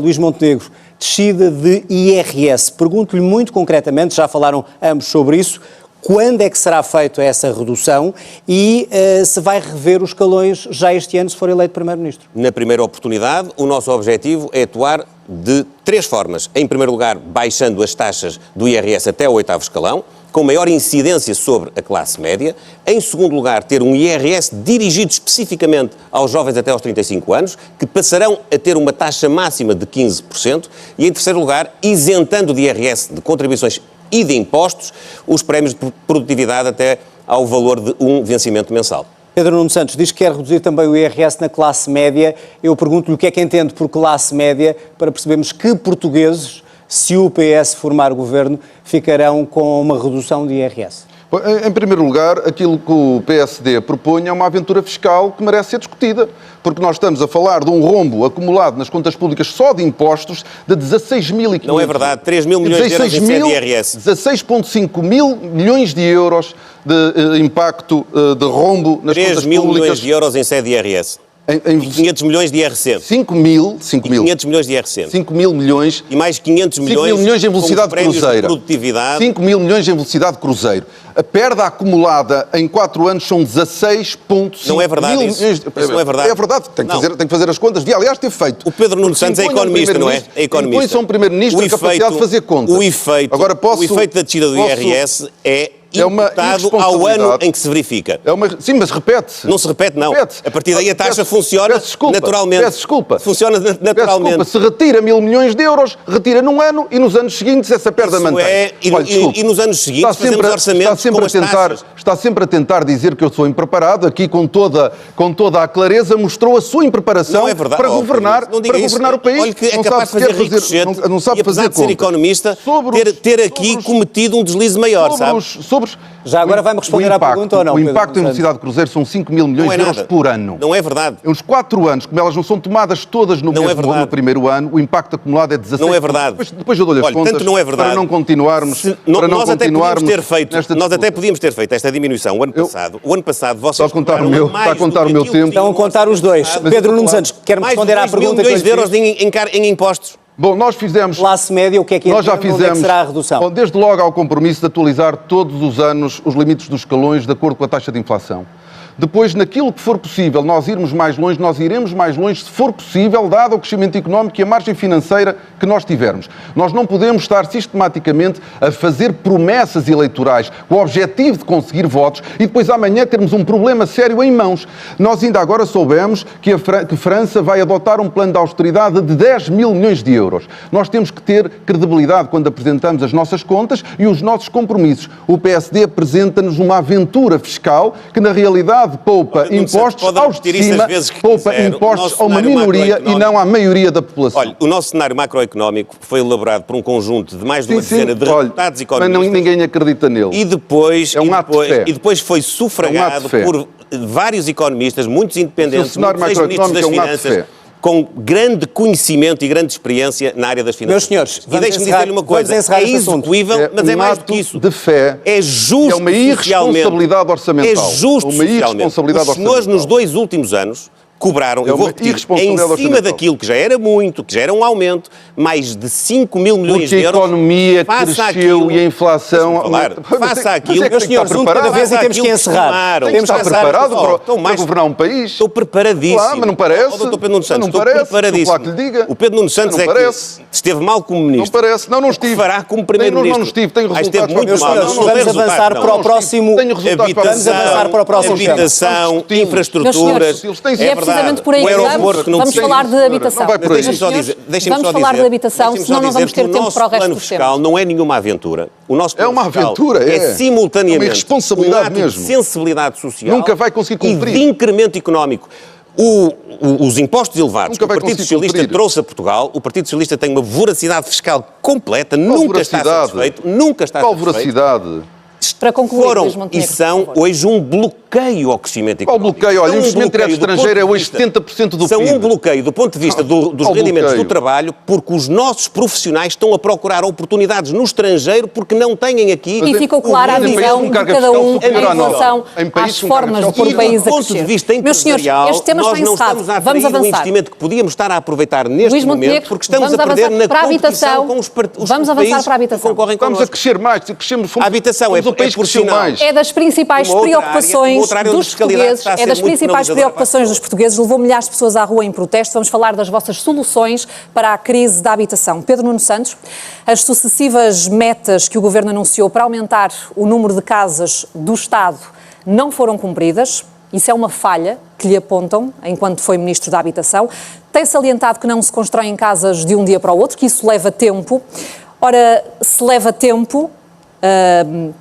Luís Montenegro, descida de IRS. Pergunto-lhe muito concretamente, já falaram ambos sobre isso, quando é que será feita essa redução e se vai rever os escalões já este ano, se for eleito Primeiro-Ministro? Na primeira oportunidade, o nosso objetivo é atuar de 3 formas. Em primeiro lugar, baixando as taxas do IRS até o 8º escalão, com maior incidência sobre a classe média. Em segundo lugar, ter um IRS dirigido especificamente aos jovens até aos 35 anos, que passarão a ter uma taxa máxima de 15%. E em terceiro lugar, isentando de IRS, de contribuições e de impostos, os prémios de produtividade até ao valor de um vencimento mensal. Pedro Nuno Santos diz que quer reduzir também o IRS na classe média. Eu pergunto-lhe o que é que entende por classe média, para percebermos que portugueses, se o PS formar o governo, ficarão com uma redução de IRS. Em primeiro lugar, aquilo que o PSD propõe é uma aventura fiscal que merece ser discutida, porque nós estamos a falar de um rombo acumulado nas contas públicas só de impostos de 16.500... Não é verdade, 3 mil milhões de euros em sede de IRS. 16,5 mil milhões de euros de impacto de rombo nas contas públicas. 3 mil milhões de euros em sede de IRS. E 500 milhões de IRC. 5 mil. 500 milhões de IRC. 5 mil milhões. E mais 500 milhões, 5 mil milhões em velocidade cruzeiro. De produtividade. 5 mil milhões em velocidade cruzeiro. A perda acumulada em 4 anos são 16,5 Não é verdade mil isso. milhões. Isso não é verdade. É verdade. Tem que fazer as contas. Devia, aliás, ter feito. O Pedro Nuno Santos é economista, não é? É economista. Impõe-se a um primeiro-ministro a capacidade de fazer contas. O efeito da descida do IRS é imputado ao ano em que se verifica. Sim, mas repete-se. Não se repete, não. Repete-se. A partir daí a taxa funciona naturalmente. Peço desculpa. Funciona naturalmente. Peço desculpa. Se retira 1.000 milhões de euros, retira num ano e nos anos seguintes essa perda mantém. E nos anos seguintes fazemos orçamentos com as taxas. Está sempre a tentar dizer que eu sou impreparado. Aqui, com toda a clareza, mostrou a sua impreparação para governar o país. Olha que é capaz de fazer ricochete não sabe e, apesar fazer de ser contas. economista, ter aqui cometido um deslize maior, sabe? Já agora vai-me responder à pergunta ou não? O impacto em velocidade cruzeiro são 5 mil milhões de euros por ano. Não é verdade. Em uns 4 anos, como elas não são tomadas todas no primeiro ano, o impacto acumulado é 16. Não é verdade. Depois eu dou-lhe as contas, tanto não é verdade. para não continuarmos... Nós até podíamos ter feito esta diminuição o ano passado. O ano passado vocês... Está a contar o meu tempo. Estão a contar os dois. Pedro Nuno Santos, quer-me responder à pergunta que eu lhe fiz? Mais de 2 mil milhões de euros em impostos. Bom, nós fizemos... Classe média, o que é que nós já onde fizemos, é que será a redução? Bom, desde logo há o compromisso de atualizar todos os anos os limites dos escalões de acordo com a taxa de inflação. Depois, naquilo que for possível, nós iremos mais longe, nós iremos mais longe, se for possível, dado o crescimento económico e a margem financeira que nós tivermos. Nós não podemos estar sistematicamente a fazer promessas eleitorais com o objetivo de conseguir votos e depois amanhã termos um problema sério em mãos. Nós ainda agora soubemos que a França vai adotar um plano de austeridade de 10 mil milhões de euros. Nós temos que ter credibilidade quando apresentamos as nossas contas e os nossos compromissos. O PSD apresenta-nos uma aventura fiscal que, na realidade, poupa impostos aos de cima, poupa impostos a uma minoria e não à maioria da população. Olha, o nosso cenário macroeconómico foi elaborado por um conjunto de mais de uma dezena de deputados economistas. Mas ninguém acredita nele. E depois, é um ato de fé. E depois foi sufragado por vários economistas, muitos independentes, muitos ex-ministros das Finanças, com grande conhecimento e grande experiência na área das finanças. Meus senhores, e deixe-me dizer-lhe uma coisa, é execuível, mas é mais do que isso. De fé. É justo. É uma irresponsabilidade orçamental. É justo. Os senhores, nos 2 últimos anos, cobraram, eu vou repetir, em cima daquilo que já era muito, que já era um aumento, mais de 5 mil milhões de euros. Porque a economia cresceu e a inflação... Faça aquilo. Meus senhores, um de cada vez e temos que encerrar. Temos que estar preparado para governar um país. Estou preparadíssimo. Claro, mas não parece. Dr. Pedro Nuno Santos, estou preparadíssimo. O Pedro Nuno Santos é que esteve mal como ministro. Não parece. Não estive. Fará como primeiro-ministro. Não estive. Tenho resultados. Esteve muito mal. Vamos avançar para o próximo... Habitação, infraestruturas. E é precisamente por aí que vamos falar de habitação. Deixem-me só falar de habitação, senão não vamos ter tempo para o resto dos fiscal não é nenhuma aventura. O nosso plano uma aventura, é simultaneamente uma irresponsabilidade um ato mesmo. de sensibilidade social Nunca vai conseguir cumprir. E de incremento económico. Os impostos elevados que o Partido Socialista trouxe a Portugal, o Partido Socialista tem uma voracidade fiscal completa, nunca está satisfeito. Qual voracidade? Para concluir, foram Luís Montenegro, e são hoje um bloqueio ao crescimento económico. Qual bloqueio? Olha, o investimento direto estrangeiro é hoje 70% do PIB. São um bloqueio do ponto de vista dos rendimentos do trabalho, porque os nossos profissionais estão a procurar oportunidades no estrangeiro porque não têm aqui... E ficou clara a visão de cada um em relação às formas de pôr o país a crescer. Do ponto de vista Meus senhores, empresarial, este tema está nós não encerrado. estamos a Vamos atrair um avançar. investimento que podíamos estar a aproveitar neste Luís momento, Montenegro, porque estamos vamos a perder avançar na para a competição habitação. com os Vamos avançar países para a habitação. que concorrem Estamos a connosco. crescer mais. Crescemos, A habitação somos é o país que por cresceu sinal. mais. É das principais Uma outra preocupações área onde a dos fiscalidade portugueses, está a é ser das muito principais penalizadora preocupações para as dos portugueses. Levou milhares de pessoas à rua em protesto. Vamos falar das vossas soluções para a crise da habitação. Pedro Nuno Santos, as sucessivas metas que o Governo anunciou para aumentar o número de casas do Estado não foram cumpridas. Isso é uma falha que lhe apontam enquanto foi Ministro da Habitação. Tem salientado que não se constroem casas de um dia para o outro, que isso leva tempo. Ora, se leva tempo,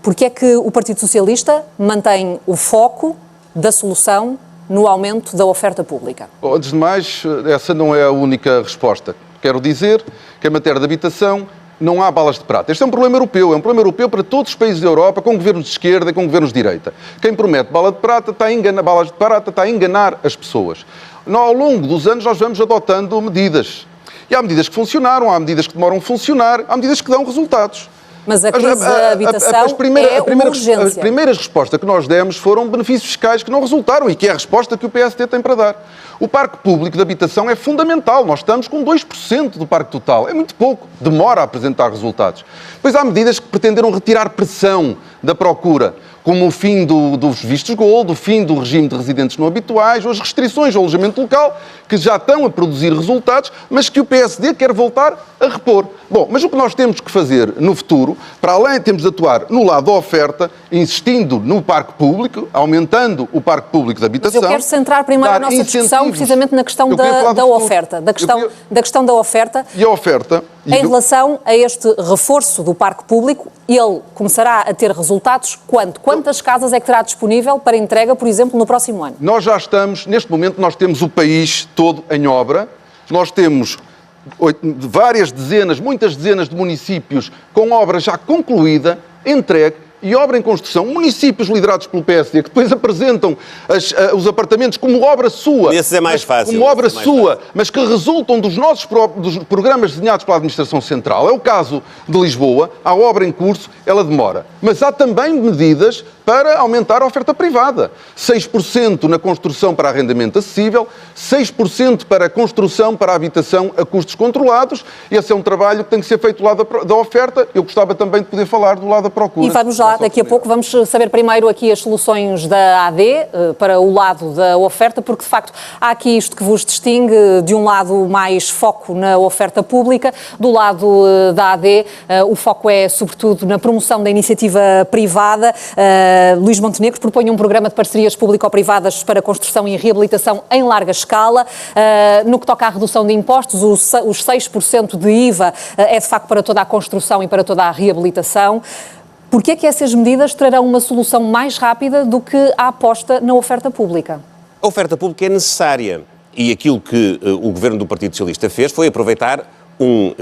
porque é que o Partido Socialista mantém o foco da solução no aumento da oferta pública? Bom, antes de mais, essa não é a única resposta. Quero dizer que em matéria de habitação não há balas de prata. Este é um problema europeu para todos os países da Europa, com governos de esquerda e com governos de direita. Quem promete balas de prata está a enganar as pessoas. Ao longo dos anos nós vamos adotando medidas. E há medidas que funcionaram, há medidas que demoram a funcionar, há medidas que dão resultados. Mas a crise da habitação é uma urgência. As primeiras respostas que nós demos foram benefícios fiscais que não resultaram e que é a resposta que o PSD tem para dar. O parque público de habitação é fundamental. Nós estamos com 2% do parque total. É muito pouco. Demora a apresentar resultados. Depois há medidas que pretenderam retirar pressão da procura, como o fim dos vistos gold, o fim do regime de residentes não habituais, ou as restrições ao alojamento local, que já estão a produzir resultados, mas que o PSD quer voltar a repor. Bom, mas o que nós temos que fazer no futuro, para além temos de atuar no lado da oferta, insistindo no parque público, aumentando o parque público de habitação. Mas eu quero centrar primeiro a nossa discussão precisamente na questão da oferta. Da questão da oferta. E a oferta... Em relação a este reforço do parque público, ele começará a ter resultados quando? Quantas casas é que terá disponível para entrega, por exemplo, no próximo ano? Nós já estamos, neste momento, nós temos o país todo em obra. Nós temos várias dezenas, muitas dezenas de municípios com obra já concluída, entregue, e obra em construção, municípios liderados pelo PSD, que depois apresentam os apartamentos como obra sua. Esse é mais fácil. Como obra sua, mas que resultam dos nossos dos programas desenhados pela Administração Central. É o caso de Lisboa, há obra em curso, ela demora. Mas há também medidas para aumentar a oferta privada. 6% na construção para arrendamento acessível, 6% para a construção para a habitação a custos controlados. Esse é um trabalho que tem que ser feito do lado da oferta. Eu gostava também de poder falar do lado da procura. E vamos lá, daqui a pouco, vamos saber primeiro aqui as soluções da AD para o lado da oferta, porque de facto há aqui isto que vos distingue, de um lado mais foco na oferta pública, do lado da AD o foco é sobretudo na promoção da iniciativa privada. Luís Montenegro propõe um programa de parcerias público-privadas para construção e reabilitação em larga escala. No que toca à redução de impostos, os 6% de IVA é de facto para toda a construção e para toda a reabilitação. Porquê é que essas medidas trarão uma solução mais rápida do que a aposta na oferta pública? A oferta pública é necessária e aquilo que o Governo do Partido Socialista fez foi aproveitar um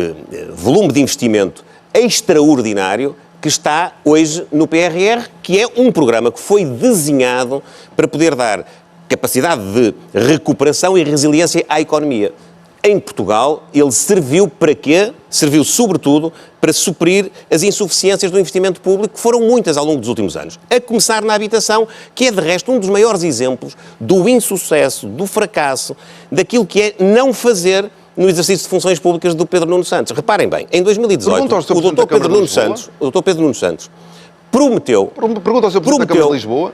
volume de investimento extraordinário que está hoje no PRR, que é um programa que foi desenhado para poder dar capacidade de recuperação e resiliência à economia. Em Portugal, ele serviu para quê? Serviu, sobretudo, para suprir as insuficiências do investimento público, que foram muitas ao longo dos últimos anos. A começar na habitação, que é, de resto, um dos maiores exemplos do insucesso, do fracasso, daquilo que é não fazer no exercício de funções públicas do Pedro Nuno Santos. Reparem bem, em 2018, o Dr. Pedro Nuno Santos prometeu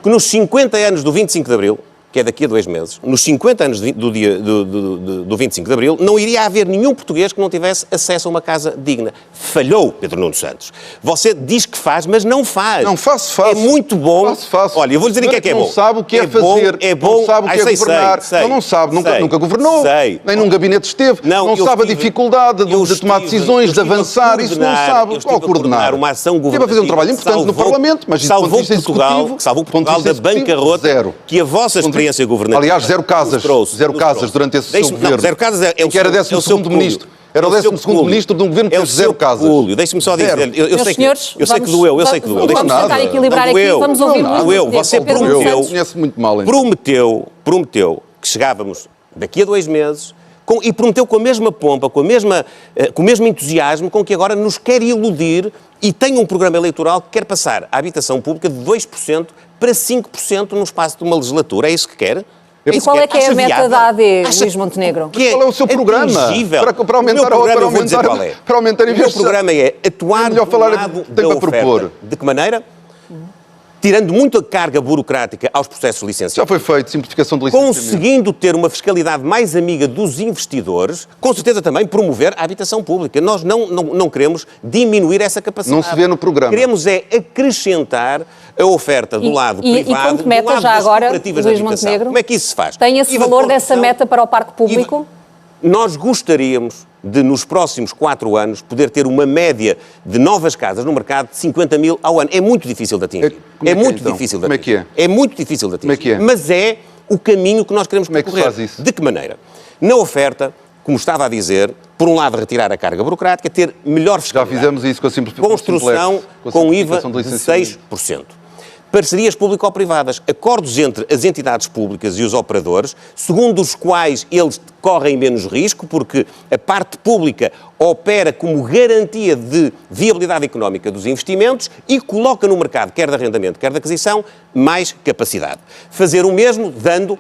que nos 50 anos do 25 de Abril, que é daqui a 2 meses, nos 50 anos do 25 de Abril, não iria haver nenhum português que não tivesse acesso a uma casa digna. Falhou, Pedro Nuno Santos. Você diz que faz, mas não faz. Não, faço. É muito bom. Faço. Olha, eu vou dizer o que é bom. Não sabe o que é fazer. É bom. Não sabe o que é governar. Não sabe. Nunca governou. Nem num gabinete esteve. Não sabe a dificuldade de tomar decisões, de avançar. Isso não sabe. Qual coordenar? Uma ação governativa. Esteve a fazer um trabalho importante no Parlamento, mas salvou Portugal da bancarrota que a vossa experiência experiência governativa. Aliás, zero casas durante esse seu governo. Não, zero casas é o que era seu 12º ministro. Era o 12º ministro de um governo que fez zero casas. Deixe-me só dizer, eu sei que doeu, eu sei que doeu. Vamos tentar equilibrar aqui, vamos ouvir muito. Doeu, você Conhece muito mal. prometeu que chegávamos daqui a 2 meses e prometeu com a mesma pompa, com o mesmo entusiasmo com que agora nos quer iludir e tem um programa eleitoral que quer passar a habitação pública de 2% para 5% no espaço de uma legislatura. É isso que quer? E qual é que é a meta da AD, Luís Montenegro? Qual é o seu programa? Para aumentar a O meu programa é atuar do lado da oferta. De que maneira? Tirando muito a carga burocrática aos processos licenciados. Já foi feito, simplificação de licenciamento. Conseguindo ter uma fiscalidade mais amiga dos investidores, com certeza também promover a habitação pública. Nós não queremos diminuir essa capacidade. Não se vê no programa. Queremos é acrescentar a oferta do lado privado, e como meta, do lado já das agora, cooperativas de Luís habitação. Montenegro, como é que isso se faz? Tem esse valor dessa meta para o parque público? Nós gostaríamos de, nos próximos 4 anos, poder ter uma média de novas casas no mercado de 50 mil ao ano. É muito difícil de atingir. É muito difícil de atingir. É muito difícil de atingir. Como é que é? Mas é o caminho que nós queremos percorrer. Como é que se faz isso? De que maneira? Na oferta, como estava a dizer, por um lado retirar a carga burocrática, ter melhor Já fiscalidade. fizemos isso com a simplificação. Construção com IVA de licenciamento. 6%. Parcerias público-privadas, acordos entre as entidades públicas e os operadores, segundo os quais eles correm menos risco, porque a parte pública opera como garantia de viabilidade económica dos investimentos e coloca no mercado, quer de arrendamento, quer de aquisição, mais capacidade. Fazer o mesmo, dando,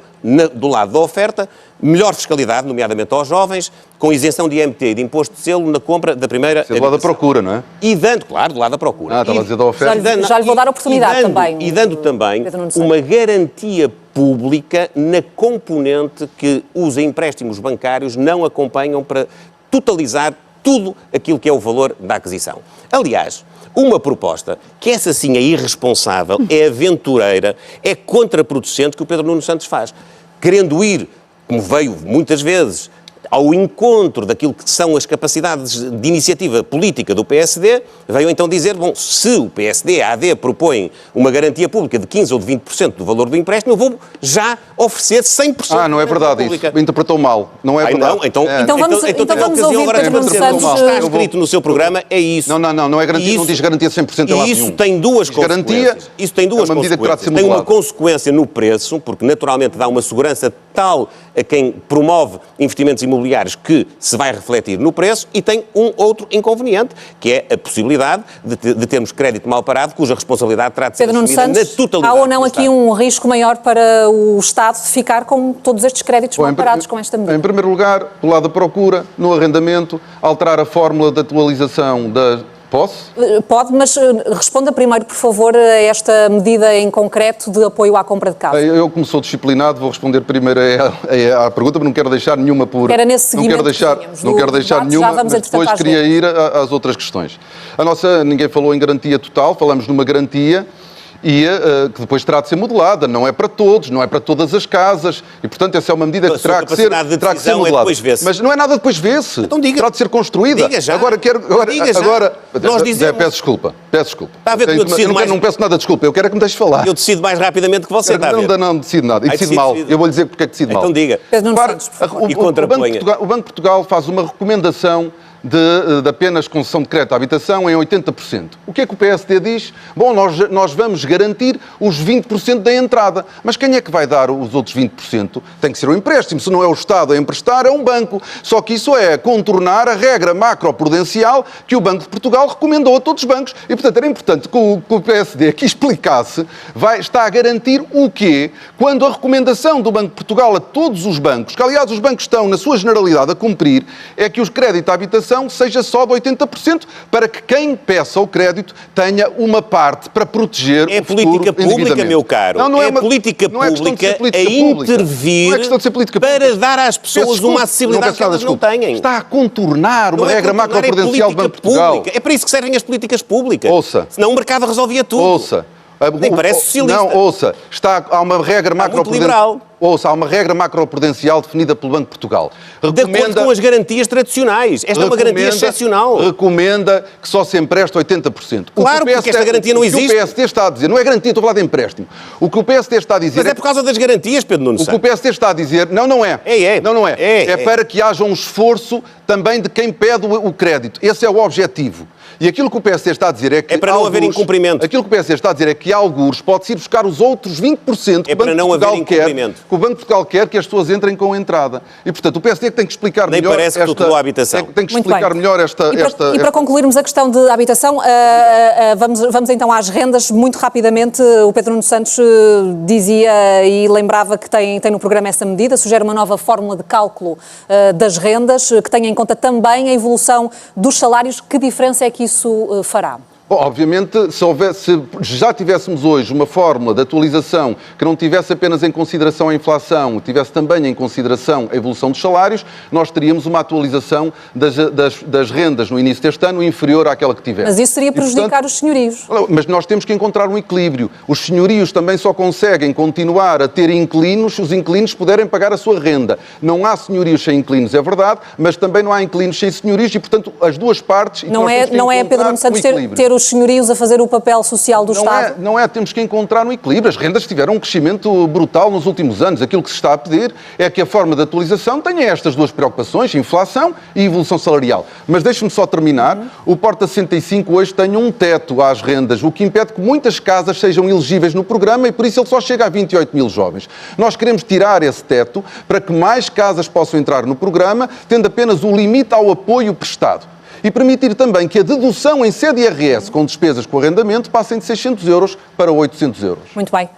do lado da oferta, melhor fiscalidade, nomeadamente aos jovens, com isenção de IMT e de imposto de selo na compra da primeira Isso é do lado da procura, não é? E dando, claro, do lado da procura. Estava a dizer da oferta. Já lhe vou dar a oportunidade também. E dando também uma garantia pública na componente que os empréstimos bancários não acompanham para totalizar tudo aquilo que é o valor da aquisição. Aliás, uma proposta que essa sim é irresponsável, é aventureira, é contraproducente que o Pedro Nuno Santos faz. Querendo ir, como veio muitas vezes, ao encontro daquilo que são as capacidades de iniciativa política do PSD, veio então dizer, bom, se o PSD, a AD, propõe uma garantia pública de 15% ou de 20% do valor do empréstimo, eu vou já oferecer 100%. Não é verdade isso. Interpretou mal. Não é verdade. Então vamos ouvir Pedro Nuno Santos. Está escrito no seu programa, é isso. Não é garantia, não diz garantia 100% em lado nenhum. Isso tem duas consequências. Isso tem duas consequências. Tem uma consequência no preço, porque naturalmente dá uma segurança tal a quem promove investimentos imobiliários que se vai refletir no preço, e tem um outro inconveniente, que é a possibilidade de termos crédito mal parado, cuja responsabilidade terá de ser assumida na totalidade. Há ou não aqui um risco maior para o Estado de ficar com todos estes créditos mal parados com esta medida? Em primeiro lugar, do lado da procura, no arrendamento, alterar a fórmula de atualização da... Posso? Pode, mas responda primeiro, por favor, a esta medida em concreto de apoio à compra de casa. Eu, como sou disciplinado, vou responder primeiro à pergunta, mas não quero deixar nenhuma por... Era nesse seguimento não quero deixar nenhuma, mas depois queria ir às outras questões. Ninguém falou em garantia total, falamos numa garantia e que depois terá de ser modelada. Não é para todos, não é para todas as casas, e portanto essa é uma medida que terá que ser modelada. Mas não é nada depois vê-se. Então diga. Terá de ser construída. Diga já. Agora Nós dizemos... Peço desculpa. Está a ver que eu decido não peço nada de desculpa, eu quero é que me deixe falar. Eu decido mais rapidamente que você, está a ver? Não decido nada, e decido mal. Eu vou lhe dizer porque é que decido mal. Então diga. O Banco de Portugal faz uma recomendação de apenas concessão de crédito à habitação em 80%. O que é que o PSD diz? Bom, nós vamos garantir os 20% da entrada. Mas quem é que vai dar os outros 20%? Tem que ser um empréstimo. Se não é o Estado a emprestar, é um banco. Só que isso é contornar a regra macroprudencial que o Banco de Portugal recomendou a todos os bancos. E, portanto, era importante que o PSD aqui explicasse, está a garantir o quê? Quando a recomendação do Banco de Portugal a todos os bancos, que aliás os bancos estão, na sua generalidade, a cumprir, é que os créditos à habitação seja só de 80%, para que quem peça o crédito tenha uma parte para proteger o futuro política pública, meu caro. Não é política pública a intervir para dar às pessoas uma acessibilidade que elas não têm. Está a contornar uma regra macroprudencial do Banco de Portugal. É para isso que servem as políticas públicas. Ouça. Senão o mercado resolvia tudo. Ouça. Nem parece socialista. Não, ouça, há uma regra liberal. Ouça, há uma regra macroprudencial definida pelo Banco de Portugal. De acordo com as garantias tradicionais. Esta é uma garantia excepcional. Recomenda que só se empreste 80%. Claro, porque esta garantia não existe. O que o PSD está a dizer, não é garantia, estou a falar de empréstimo. O que o PSD está a dizer... Mas é por causa das garantias, Pedro Nuno Santos. O que o PSD está a dizer... Não é. É para que haja um esforço também de quem pede o crédito. Esse é o objetivo. E aquilo que o PSD está a dizer é que... É para não haver incumprimento. Aquilo que o PSD está a dizer é que, alguns, pode-se ir buscar os outros 20% é para não haver incumprimento. Que o Banco de Portugal quer que as pessoas entrem com a entrada. E, portanto, o PSD tem que explicar Nem melhor... parece que tutelou a habitação. Tem que explicar melhor esta... E para concluirmos a questão de habitação, vamos então às rendas. Muito rapidamente, o Pedro Nuno Santos dizia e lembrava que tem no programa essa medida, sugere uma nova fórmula de cálculo das rendas, que tenha em conta também a evolução dos salários. Que diferença é que isso fará? Bom, obviamente, se já tivéssemos hoje uma fórmula de atualização que não tivesse apenas em consideração a inflação, tivesse também em consideração a evolução dos salários, nós teríamos uma atualização das rendas no início deste ano inferior àquela que tivemos. Mas isso seria prejudicar os senhorios. Mas nós temos que encontrar um equilíbrio. Os senhorios também só conseguem continuar a ter inquilinos se os inquilinos puderem pagar a sua renda. Não há senhorios sem inquilinos, é verdade, mas também não há inquilinos sem senhorios e, portanto, as duas partes... Não é Pedro Nuno Santos ter os senhorios a fazer o papel social do Estado? Temos que encontrar um equilíbrio. As rendas tiveram um crescimento brutal nos últimos anos. Aquilo que se está a pedir é que a forma de atualização tenha estas duas preocupações, inflação e evolução salarial. Mas deixe-me só terminar. O Porta 65 hoje tem um teto às rendas, o que impede que muitas casas sejam elegíveis no programa e por isso ele só chega a 28 mil jovens. Nós queremos tirar esse teto para que mais casas possam entrar no programa, tendo apenas o limite ao apoio prestado. E permitir também que a dedução em sede IRS com despesas com arrendamento passem de 600 euros para 800 euros. Muito bem.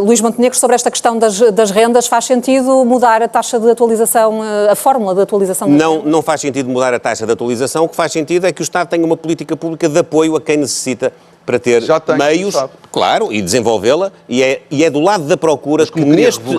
Luís Montenegro, sobre esta questão das rendas, faz sentido mudar a taxa de atualização, a fórmula de atualização? Não faz sentido mudar a taxa de atualização. O que faz sentido é que o Estado tenha uma política pública de apoio a quem necessita para ter meios, claro, e desenvolvê-la, e é do lado da procura que neste item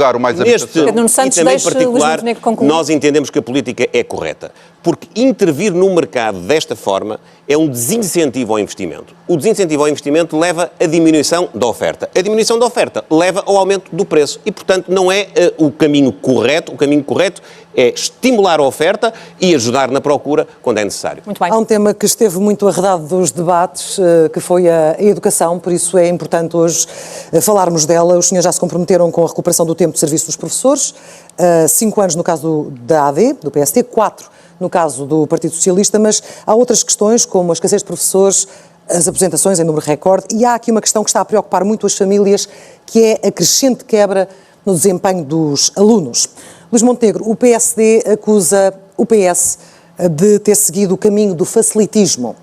em particular nós entendemos que a política é correta. Porque intervir no mercado desta forma é um desincentivo ao investimento. O desincentivo ao investimento leva à diminuição da oferta. A diminuição da oferta leva ao aumento do preço e, portanto, não é o caminho correto. O caminho correto é estimular a oferta e ajudar na procura quando é necessário. Muito bem. Há um tema que esteve muito arredado dos debates, que foi a educação, por isso é importante hoje falarmos dela. Os senhores já se comprometeram com a recuperação do tempo de serviço dos professores, 5 anos no caso da AD, do PSD, 4 no caso do Partido Socialista, mas há outras questões, como a escassez de professores, as aposentações em número recorde, e há aqui uma questão que está a preocupar muito as famílias, que é a crescente quebra no desempenho dos alunos. Luís Montenegro, o PSD acusa o PS de ter seguido o caminho do facilitismo.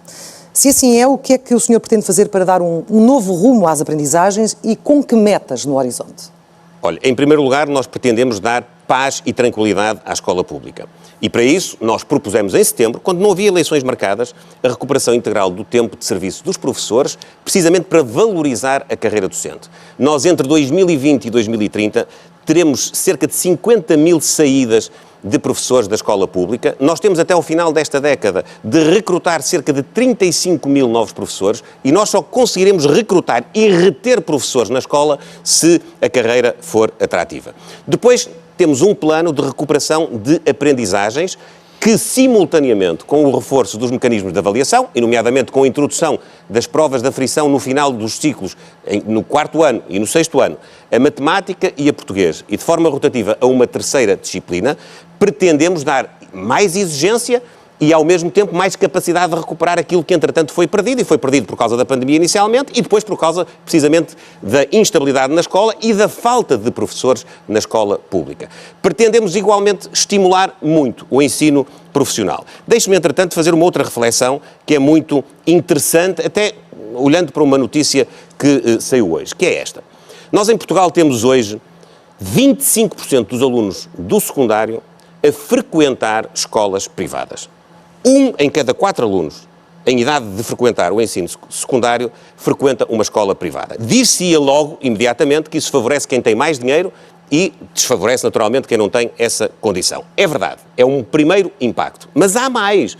Se assim é, o que é que o senhor pretende fazer para dar um novo rumo às aprendizagens e com que metas no horizonte? Olha, em primeiro lugar, nós pretendemos dar paz e tranquilidade à escola pública. E para isso, nós propusemos em setembro, quando não havia eleições marcadas, a recuperação integral do tempo de serviço dos professores, precisamente para valorizar a carreira docente. Nós, entre 2020 e 2030, teremos cerca de 50 mil saídas de professores da escola pública. Nós temos até ao final desta década de recrutar cerca de 35 mil novos professores e nós só conseguiremos recrutar e reter professores na escola se a carreira for atrativa. Depois temos um plano de recuperação de aprendizagens que, simultaneamente com o reforço dos mecanismos de avaliação, e nomeadamente com a introdução das provas de aferição no final dos ciclos, no 4º ano e no 6º ano, a matemática e a português, e de forma rotativa a uma terceira disciplina, pretendemos dar mais exigência e, ao mesmo tempo, mais capacidade de recuperar aquilo que, entretanto, foi perdido, e foi perdido por causa da pandemia inicialmente, e depois por causa, precisamente, da instabilidade na escola e da falta de professores na escola pública. Pretendemos, igualmente, estimular muito o ensino profissional. Deixe-me, entretanto, fazer uma outra reflexão que é muito interessante, até olhando para uma notícia que saiu hoje, que é esta. Nós, em Portugal, temos hoje 25% dos alunos do secundário a frequentar escolas privadas. 1 em cada 4 alunos em idade de frequentar o ensino secundário frequenta uma escola privada. Diz-se-ia logo, imediatamente, que isso favorece quem tem mais dinheiro e desfavorece, naturalmente, quem não tem essa condição. É verdade, é um primeiro impacto. Mas há mais.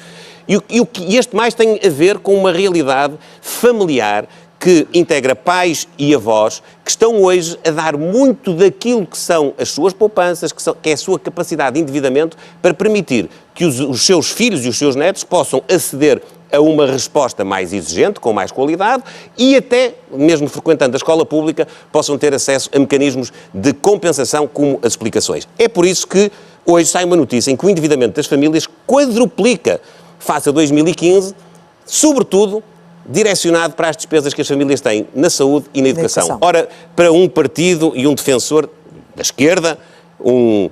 E este mais tem a ver com uma realidade familiar que integra pais e avós que estão hoje a dar muito daquilo que são as suas poupanças, que é a sua capacidade de endividamento, para permitir que os seus filhos e os seus netos possam aceder a uma resposta mais exigente, com mais qualidade, e até, mesmo frequentando a escola pública, possam ter acesso a mecanismos de compensação, como as explicações. É por isso que hoje sai uma notícia em que o endividamento das famílias quadruplica face a 2015, sobretudo direcionado para as despesas que as famílias têm na saúde e na educação. Ora, para um partido e um defensor da esquerda, um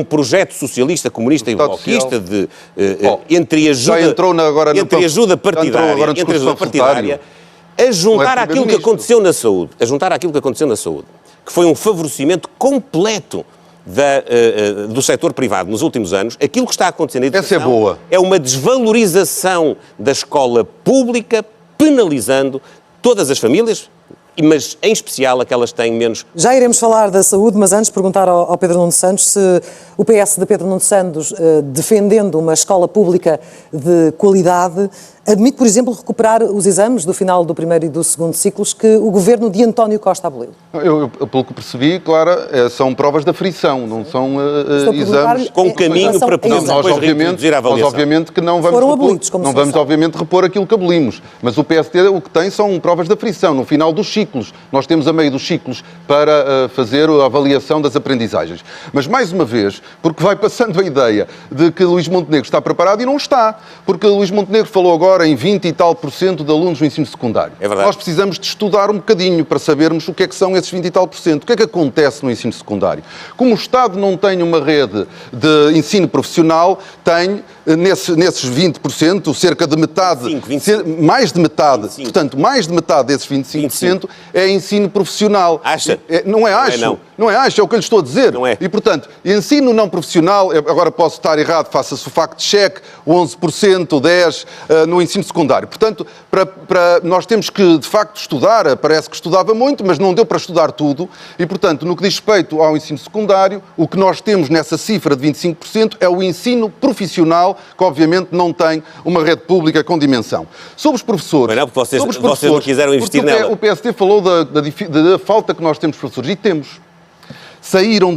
projeto socialista, comunista e bloquista entre ajuda partidária, a juntar àquilo que aconteceu na saúde, que foi um favorecimento completo do setor privado nos últimos anos, aquilo que está acontecendo na educação é uma desvalorização da escola pública, penalizando todas as famílias, mas em especial aquelas que têm menos... Já iremos falar da saúde, mas antes perguntar ao Pedro Nuno Santos se o PS de Pedro Nuno Santos, defendendo uma escola pública de qualidade, admite, por exemplo, recuperar os exames do final do primeiro e do segundo ciclos que o governo de António Costa aboliu. Eu pelo que percebi, Clara, são provas de aferição, não são exames... Com caminho para podermos depois reduzir a avaliação. Nós obviamente que não vamos obviamente repor aquilo que abolimos, mas o PSD o que tem são provas de aferição no final dos ciclos. Nós temos a meio dos ciclos para fazer a avaliação das aprendizagens. Mas, mais uma vez, porque vai passando a ideia de que Luís Montenegro está preparado e não está, porque Luís Montenegro falou agora em 20 e tal % de alunos no ensino secundário. É verdade. Nós precisamos de estudar um bocadinho para sabermos o que é que são esses 20 e tal %. O que é que acontece no ensino secundário? Como o Estado não tem uma rede de ensino profissional, tem nesses 20%, cerca de metade, 25. mais de metade, 25. Portanto, mais de metade desses 25% é ensino profissional. Acha? Não é acho. Não é acho, é o que eu lhe estou a dizer. Não é. E, portanto, ensino não profissional, agora posso estar errado, faça-se o fact-check, 11%, 10% no ensino secundário. Portanto, nós temos que, de facto, estudar. Parece que estudava muito, mas não deu para estudar tudo. E, portanto, no que diz respeito ao ensino secundário, o que nós temos nessa cifra de 25% é o ensino profissional, que obviamente não tem uma rede pública com dimensão. Sobre os professores... Mas não, porque vocês não quiseram investir nela. O PSD falou da falta que nós temos de professores. E temos. Saíram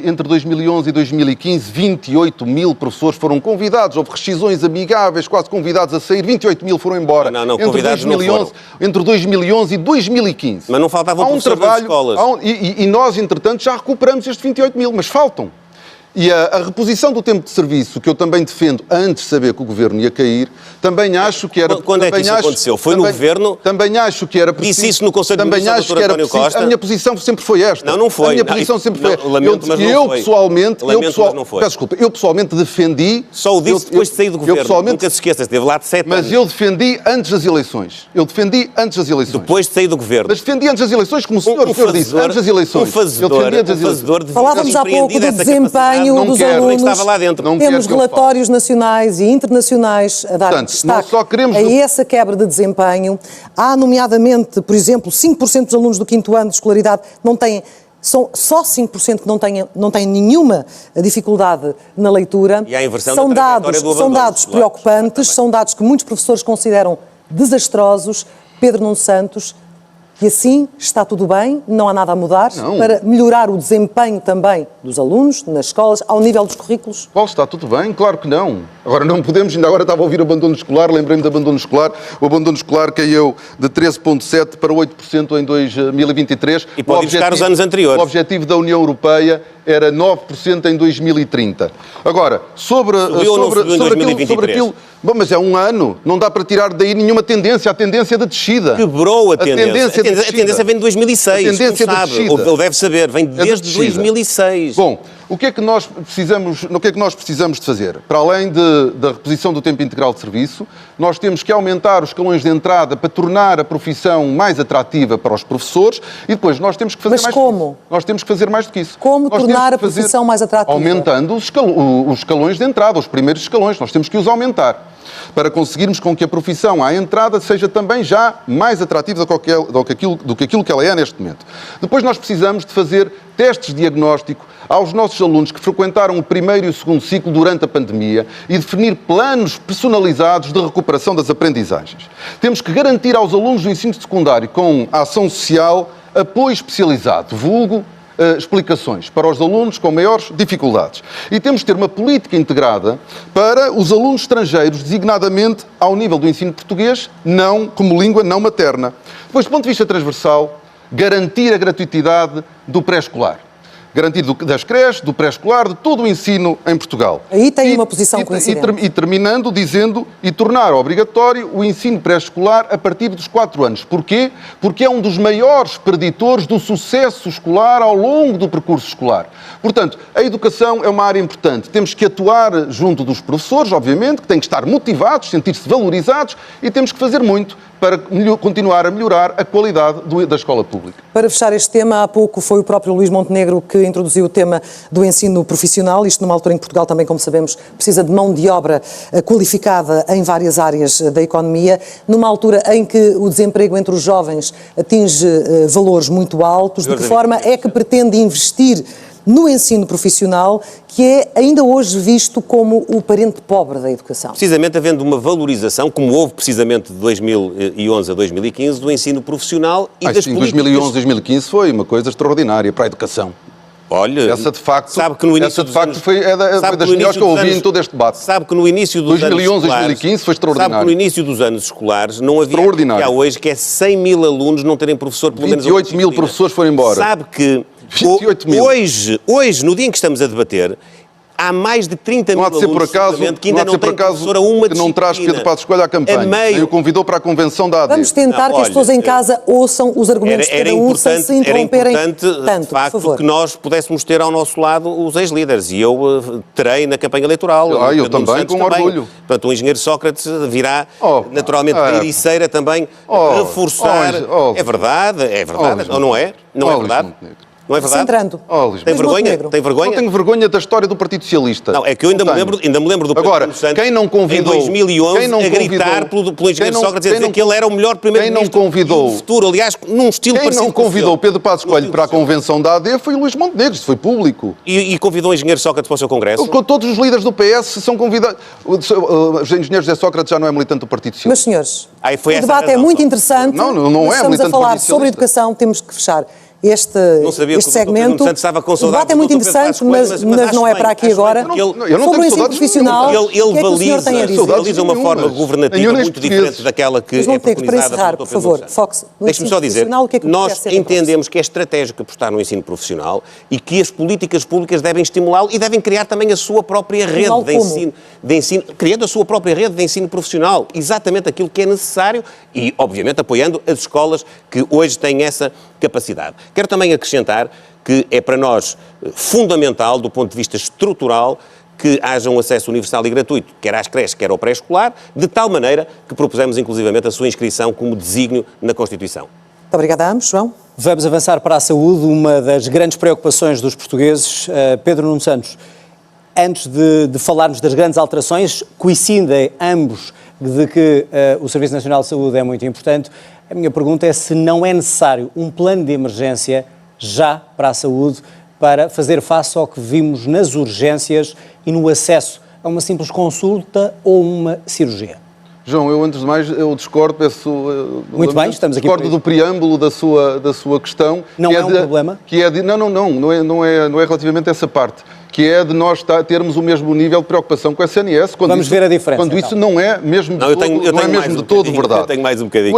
entre 2011 e 2015 28 mil professores, foram convidados, houve rescisões amigáveis, quase convidados a sair, 28 mil foram embora. Não, convidados não foram. Entre 2011 e 2015. Mas não faltavam professores nas escolas. E nós, entretanto, já recuperamos estes 28 mil, mas faltam. E a reposição do tempo de serviço, que eu também defendo antes de saber que o governo ia cair, também acho que era... Quando é que isso aconteceu? Foi no governo? Também acho que era preciso... Disse isso no Conselho de Ministros do Dr. António Costa? A minha posição sempre foi esta. Não foi. A minha posição sempre foi esta. Lamento, mas não foi. Peço desculpa, eu pessoalmente defendi... Só o disse depois de sair do governo. Nunca se esqueça, esteve lá de 7 anos. Mas eu defendi antes das eleições. Depois de sair do governo. Mas defendi antes das eleições, como o senhor disse, antes das eleições. Falávamos há pouco do desempenho dos alunos. Estava lá dentro. Temos relatórios nacionais e internacionais a dar destaque a essa quebra de desempenho. Há, nomeadamente, por exemplo, 5% dos alunos do 5º ano de escolaridade são só 5% que não têm nenhuma dificuldade na leitura. E há inversão são da trajetória do abandono. São dados preocupantes, são dados que muitos professores consideram desastrosos. Pedro Nuno Santos, e assim está tudo bem, não há nada a mudar para melhorar o desempenho também dos alunos nas escolas, ao nível dos currículos? Paulo, está tudo bem? Claro que não. Agora não podemos, ainda agora estava a ouvir o abandono escolar, lembrei-me do abandono escolar. O abandono escolar caiu de 13,7% para 8% em 2023. E pode buscar os anos anteriores. O objetivo da União Europeia era 9% em 2030. Agora, sobre aquilo... Bom, mas é um ano, não dá para tirar daí nenhuma tendência, a tendência da descida. Quebrou a tendência. A tendência vem de 2006, a tendência como sabe, ou deve saber, vem desde 2006. Bom, o que é que nós precisamos de fazer? Para além da reposição do tempo integral de serviço, nós temos que aumentar os escalões de entrada para tornar a profissão mais atrativa para os professores e depois nós temos que fazer mais como? do que isso. Nós temos que fazer mais do que isso. Como tornar a profissão mais atrativa? Aumentando os escalões de entrada, os primeiros escalões. Nós temos que os aumentar. para conseguirmos com que a profissão à entrada seja também já mais atrativa do que aquilo que ela é neste momento. Depois nós precisamos de fazer testes de diagnóstico aos nossos alunos que frequentaram o primeiro e o segundo ciclo durante a pandemia e definir planos personalizados de recuperação das aprendizagens. Temos que garantir aos alunos do ensino secundário com a ação social apoio especializado, vulgo explicações para os alunos com maiores dificuldades. E temos de ter uma política integrada para os alunos estrangeiros, designadamente ao nível do ensino português, não como língua não materna. Depois, do ponto de vista transversal, garantir a gratuitidade do pré-escolar. Garantir das creches, do pré-escolar, de todo o ensino em Portugal. Aí tem uma posição coincidente. E terminando, dizendo, e tornar obrigatório o ensino pré-escolar a partir dos 4 anos. Porquê? Porque é um dos maiores preditores do sucesso escolar ao longo do percurso escolar. Portanto, a educação é uma área importante. Temos que atuar junto dos professores, obviamente, que têm que estar motivados, sentir-se valorizados, e temos que fazer muito para continuar a melhorar a qualidade da escola pública. Para fechar este tema, há pouco foi o próprio Luís Montenegro que introduziu o tema do ensino profissional, isto numa altura em que Portugal também, como sabemos, precisa de mão de obra qualificada em várias áreas da economia, numa altura em que o desemprego entre os jovens atinge valores muito altos. De que forma é que pretende investir no ensino profissional, que é ainda hoje visto como o parente pobre da educação? Precisamente havendo uma valorização, como houve precisamente de 2011 a 2015, do ensino profissional e das políticas... 2011 a 2015 foi uma coisa extraordinária para a educação. Olha, essa de facto, sabe que no início dos anos, foi das melhores que eu ouvi em todo este debate. Sabe que no início dos 2011 a 2015 foi extraordinário. Sabe que no início dos anos escolares não havia o que há hoje, que é 100 mil alunos não terem professor, pelo menos 28 mil professores foram embora. Sabe que hoje, no dia em que estamos a debater, há mais de 30 mil alunos que ainda não têm professor a uma disciplina. Que não traz Pedro Passos Coelho à campanha, nem o convidou para a convenção da AD. Vamos tentar que as pessoas em casa ouçam os argumentos de cada um sem se interromperem tanto, de facto, que nós pudéssemos ter ao nosso lado os ex-líderes. E eu terei na campanha eleitoral. Eu também, com orgulho. Portanto, o engenheiro Sócrates virá naturalmente para Ericeira também reforçar. É verdade, ou não é? Não é verdade? Não é verdade? Centrando. Tem vergonha? Tem vergonha? Não tenho vergonha da história do Partido Socialista. Não, é que eu ainda me lembro do Agora, quem não convidou, em 2011 a gritar pelo engenheiro Sócrates a dizer que ele era o melhor primeiro-ministro do futuro, aliás, num estilo parecido. Quem não convidou Pedro Passos Coelho para a convenção da AD foi o Luís Montenegro, isso foi público. E convidou o engenheiro Sócrates para o seu congresso? Todos os líderes do PS são convidados. O engenheiro José Sócrates já não é militante do Partido Socialista. Mas, senhores, o debate é muito interessante. Não é estamos a falar sobre educação, temos que fechar este segmento. O debate é muito interessante, mas não é para aqui agora. Sobre o ensino profissional, ele valoriza uma forma governativa muito diferente daquela que é preconizada. Para encerrar, por favor, foque-se no ensino profissional. Nós entendemos que é estratégico apostar no ensino profissional e que as políticas públicas devem estimulá-lo e devem criar também a sua própria rede de ensino, criando a sua própria rede de ensino profissional, exatamente aquilo que é necessário e, obviamente, apoiando as escolas que hoje têm essa capacidade. Quero também acrescentar que é para nós fundamental, do ponto de vista estrutural, que haja um acesso universal e gratuito, quer às creches, quer ao pré-escolar, de tal maneira que propusemos inclusivamente a sua inscrição como desígnio na Constituição. Muito obrigada a ambos. João? Vamos avançar para a saúde, uma das grandes preocupações dos portugueses. Pedro Nuno Santos, antes de falarmos das grandes alterações, coincidem ambos de que o Serviço Nacional de Saúde é muito importante. A minha pergunta é se não é necessário um plano de emergência já para a saúde para fazer face ao que vimos nas urgências e no acesso a uma simples consulta ou uma cirurgia. João, eu antes de mais, eu discordo, Muito bem, estamos aqui discordo do preâmbulo da sua questão. Não é um problema? Não é relativamente essa parte. Que é de nós termos o mesmo nível de preocupação com o SNS. Vamos ver a diferença. Quando isso não é mesmo de todo verdade. Eu tenho mais um bocadinho.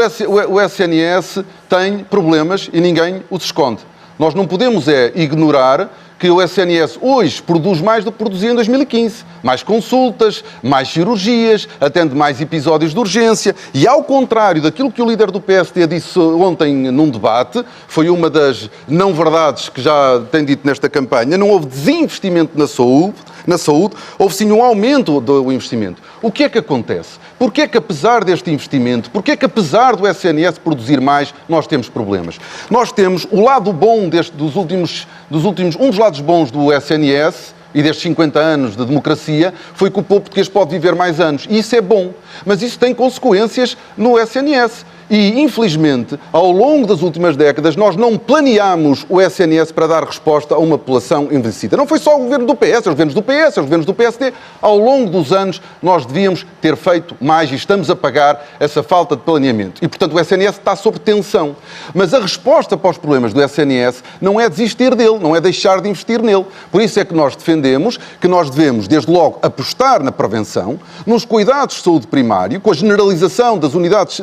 O SNS tem problemas e ninguém os esconde. Nós não podemos ignorar que o SNS hoje produz mais do que produzia em 2015. Mais consultas, mais cirurgias, atende mais episódios de urgência. E ao contrário daquilo que o líder do PSD disse ontem num debate, foi uma das não-verdades que já tem dito nesta campanha, não houve desinvestimento na saúde, houve sim um aumento do investimento. O que é que acontece? Porquê é que apesar deste investimento, porquê é que apesar do SNS produzir mais, nós temos problemas? Nós temos o lado bom um dos lados bons do SNS e destes 50 anos de democracia foi que o povo português pode viver mais anos. E isso é bom, mas isso tem consequências no SNS. E, infelizmente, ao longo das últimas décadas, nós não planeámos o SNS para dar resposta a uma população envelhecida. Não foi só o governo do PS, os governos do PS, os governos do PSD. Ao longo dos anos, nós devíamos ter feito mais e estamos a pagar essa falta de planeamento. E, portanto, o SNS está sob tensão. Mas a resposta para os problemas do SNS não é desistir dele, não é deixar de investir nele. Por isso é que nós defendemos que nós devemos, desde logo, apostar na prevenção, nos cuidados de saúde primário, com a generalização das unidades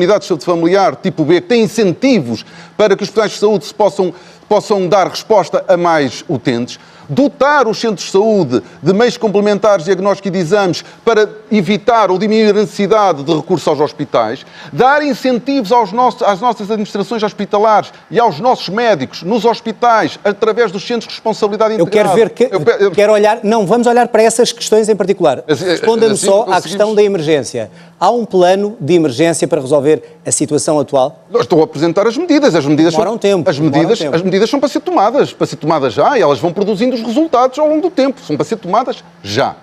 de saúde familiar tipo B, que têm incentivos para que os profissionais de saúde se possam dar resposta a mais utentes, dotar os centros de saúde de meios complementares, diagnóstico e de exames para evitar ou diminuir a necessidade de recurso aos hospitais, dar incentivos às nossas administrações hospitalares e aos nossos médicos nos hospitais, através dos centros de responsabilidade integrada. Quero olhar... Não, vamos olhar para essas questões em particular. Responda-me só à questão da emergência. Há um plano de emergência para resolver a situação atual? Estou a apresentar as medidas. As medidas demoram tempo. As medidas são para ser tomadas já, e elas vão produzindo os resultados ao longo do tempo. São para ser tomadas já.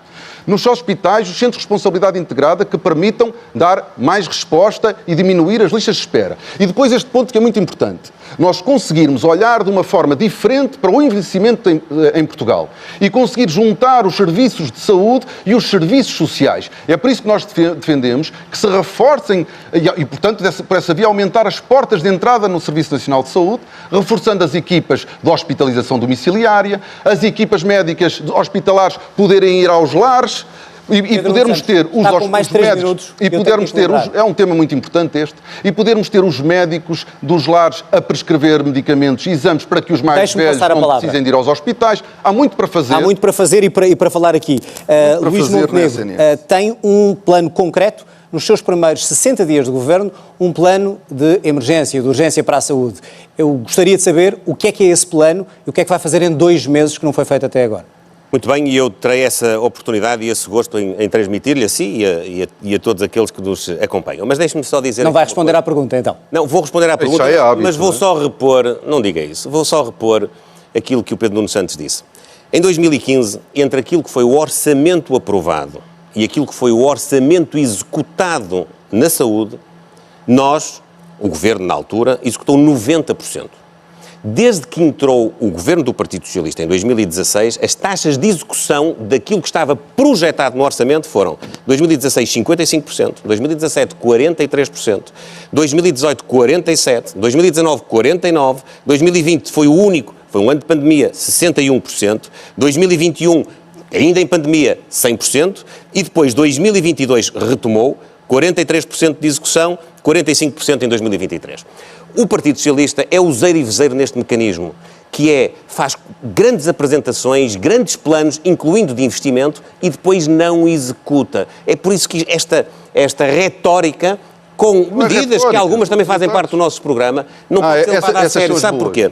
Nos hospitais, os centros de responsabilidade integrada que permitam dar mais resposta e diminuir as listas de espera. E depois este ponto que é muito importante. Nós conseguirmos olhar de uma forma diferente para o envelhecimento em Portugal e conseguir juntar os serviços de saúde e os serviços sociais. É por isso que nós defendemos que se reforcem e portanto, por essa via, aumentar as portas de entrada no Serviço Nacional de Saúde, reforçando as equipas de hospitalização domiciliária, as equipas médicas hospitalares poderem ir aos lares, e podermos ter os médicos e podermos ter é um tema muito importante este, e podermos ter os médicos dos lares a prescrever medicamentos e exames para que os mais velhos não precisem de ir aos hospitais. Há muito para fazer. Há muito para fazer e para falar aqui. Luís Montenegro tem um plano concreto nos seus primeiros 60 dias de governo, um plano de emergência, de urgência para a saúde. Eu gostaria de saber o que é esse plano e o que é que vai fazer em 2 meses que não foi feito até agora. Muito bem, e eu terei essa oportunidade e esse gosto em transmitir-lhe a si e a todos aqueles que nos acompanham. Mas deixe-me só dizer... Não vai responder à pergunta, então? Não, vou responder à pergunta, mas vou só repor... Não diga isso. Vou só repor aquilo que o Pedro Nuno Santos disse. Em 2015, entre aquilo que foi o orçamento aprovado e aquilo que foi o orçamento executado na saúde, nós, o Governo na altura, executou 90%. Desde que entrou o governo do Partido Socialista em 2016, as taxas de execução daquilo que estava projetado no orçamento foram 2016 55%, 2017 43%, 2018 47%, 2019 49%, 2020 foi um ano de pandemia, 61%, 2021 ainda em pandemia 100% e depois 2022 retomou 43% de execução, 45% em 2023. O Partido Socialista é useiro e vezeiro neste mecanismo, que faz grandes apresentações, grandes planos, incluindo de investimento, e depois não executa. É por isso que esta retórica, com medidas que algumas também fazem parte do nosso programa, não pode ser levada a sério. Sabe porquê?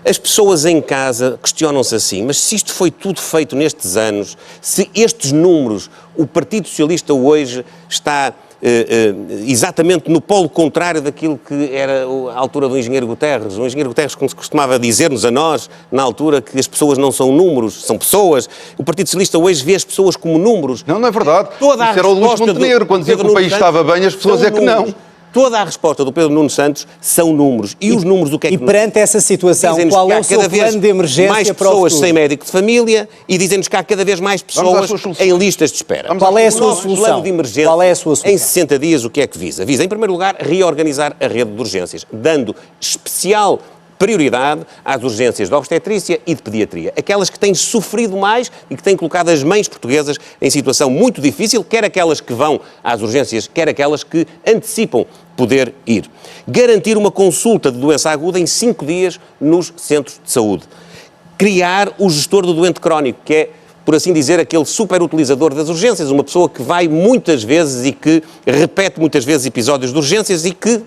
As pessoas em casa questionam-se assim, mas se isto foi tudo feito nestes anos, se estes números, o Partido Socialista hoje está exatamente no polo contrário daquilo que era a altura do engenheiro Guterres. O engenheiro Guterres costumava dizer-nos a nós, na altura, que as pessoas não são números, são pessoas. O Partido Socialista hoje vê as pessoas como números. Não é verdade. Isso era o Luís Montenegro, quando dizia que o país estava bem, as pessoas é que não. Toda a resposta do Pedro Nuno Santos são números. E os números, o que é que... E perante essa situação, qual é o seu plano de emergência mais para o futuro? Pessoas sem médico de família e dizem-nos que há cada vez mais pessoas em listas de espera. Qual é a sua solução? Plano de emergência, qual é a sua solução? Em 60 dias, o que é que visa? Visa, em primeiro lugar, reorganizar a rede de urgências, dando especial prioridade às urgências de obstetrícia e de pediatria. Aquelas que têm sofrido mais e que têm colocado as mães portuguesas em situação muito difícil, quer aquelas que vão às urgências, quer aquelas que antecipam poder ir. Garantir uma consulta de doença aguda em 5 dias nos centros de saúde. Criar o gestor do doente crónico, que é, por assim dizer, aquele superutilizador das urgências, uma pessoa que vai muitas vezes e que repete muitas vezes episódios de urgências e que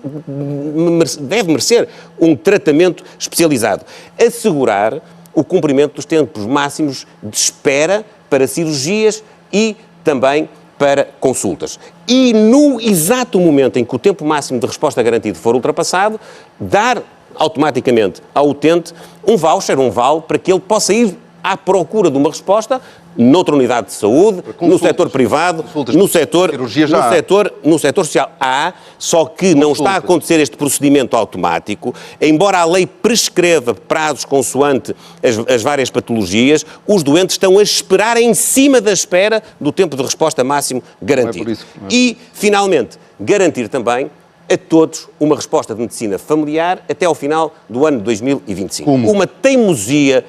deve merecer um tratamento especializado. Assegurar o cumprimento dos tempos máximos de espera para cirurgias e também para consultas. E no exato momento em que o tempo máximo de resposta garantido for ultrapassado, dar automaticamente ao utente um voucher, um vale, para que ele possa ir à procura de uma resposta noutra unidade de saúde, no setor privado, no setor social. Há, só que não está a acontecer este procedimento automático, embora a lei prescreva prazos consoante as várias patologias, os doentes estão a esperar em cima da espera do tempo de resposta máximo garantido. E, finalmente, garantir também a todos uma resposta de medicina familiar até ao final do ano de 2025. Uma teimosia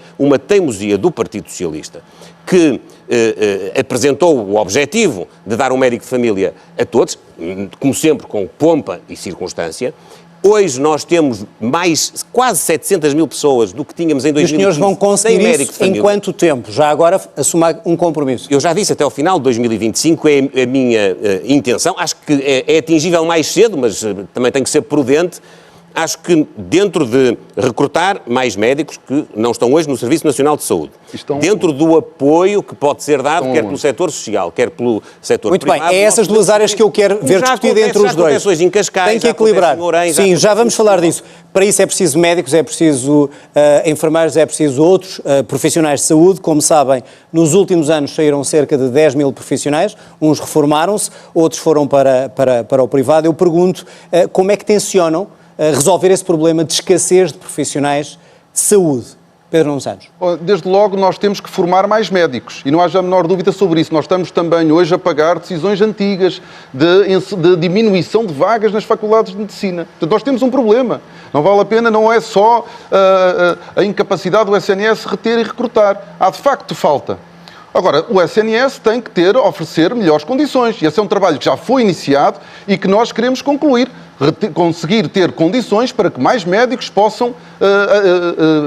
do Partido Socialista, que apresentou o objetivo de dar um médico de família a todos, como sempre com pompa e circunstância. Hoje nós temos quase 700 mil pessoas do que tínhamos em 2015. E os senhores vão conseguir isso em quanto tempo? Já agora assumar um compromisso. Eu já disse até ao final de 2025, é a minha intenção. Acho que é atingível mais cedo, mas também tem que ser prudente. Acho que dentro de recrutar mais médicos que não estão hoje no Serviço Nacional de Saúde, dentro do apoio que pode ser dado, quer pelo setor social, quer pelo setor privado... Muito bem, é essas duas áreas que eu quero ver discutida entre os dois. Em Cascais, tem que equilibrar. Sim, já vamos falar disso. Para isso é preciso médicos, é preciso enfermeiros, é preciso outros profissionais de saúde. Como sabem, nos últimos anos saíram cerca de 10 mil profissionais, uns reformaram-se, outros foram para o privado. Eu pergunto como é que tencionam resolver esse problema de escassez de profissionais de saúde. Pedro Nuno Santos. Desde logo nós temos que formar mais médicos e não haja a menor dúvida sobre isso. Nós estamos também hoje a pagar decisões antigas de diminuição de vagas nas faculdades de medicina. Portanto, nós temos um problema. Não vale a pena, não é só a incapacidade do SNS reter e recrutar. Há de facto falta. Agora, o SNS tem que oferecer melhores condições. E esse é um trabalho que já foi iniciado e que nós queremos concluir. Conseguir ter condições para que mais médicos possam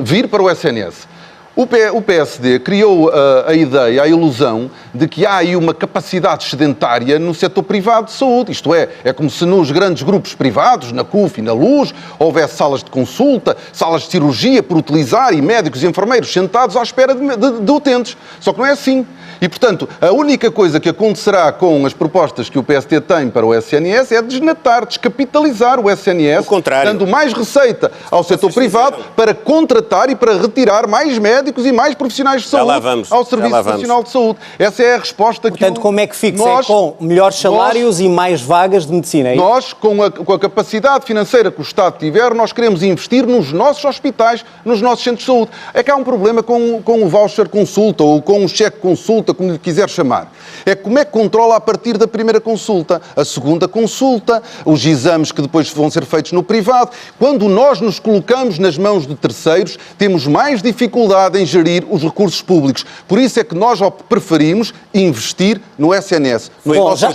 vir para o SNS. O PSD criou a ideia, a ilusão, de que há aí uma capacidade excedentária no setor privado de saúde. Isto é como se nos grandes grupos privados, na CUF e na Luz, houvesse salas de consulta, salas de cirurgia por utilizar e médicos e enfermeiros sentados à espera de utentes. Só que não é assim. E, portanto, a única coisa que acontecerá com as propostas que o PSD tem para o SNS é desnatar, descapitalizar o SNS, dando mais receita ao setor privado para contratar e para retirar mais médicos e mais profissionais de saúde ao Serviço Nacional de Saúde. Essa é a resposta que... Portanto, como é que fixa? Com melhores salários e mais vagas de medicina? Nós, com a capacidade financeira que o Estado tiver, nós queremos investir nos nossos hospitais, nos nossos centros de saúde. É que há um problema com o voucher consulta ou com o cheque consulta, como lhe quiser chamar. É como é que controla a partir da primeira consulta, a segunda consulta, os exames que depois vão ser feitos no privado. Quando nós nos colocamos nas mãos de terceiros, temos mais dificuldade em gerir os recursos públicos. Por isso é que nós preferimos investir no SNS. Bom, já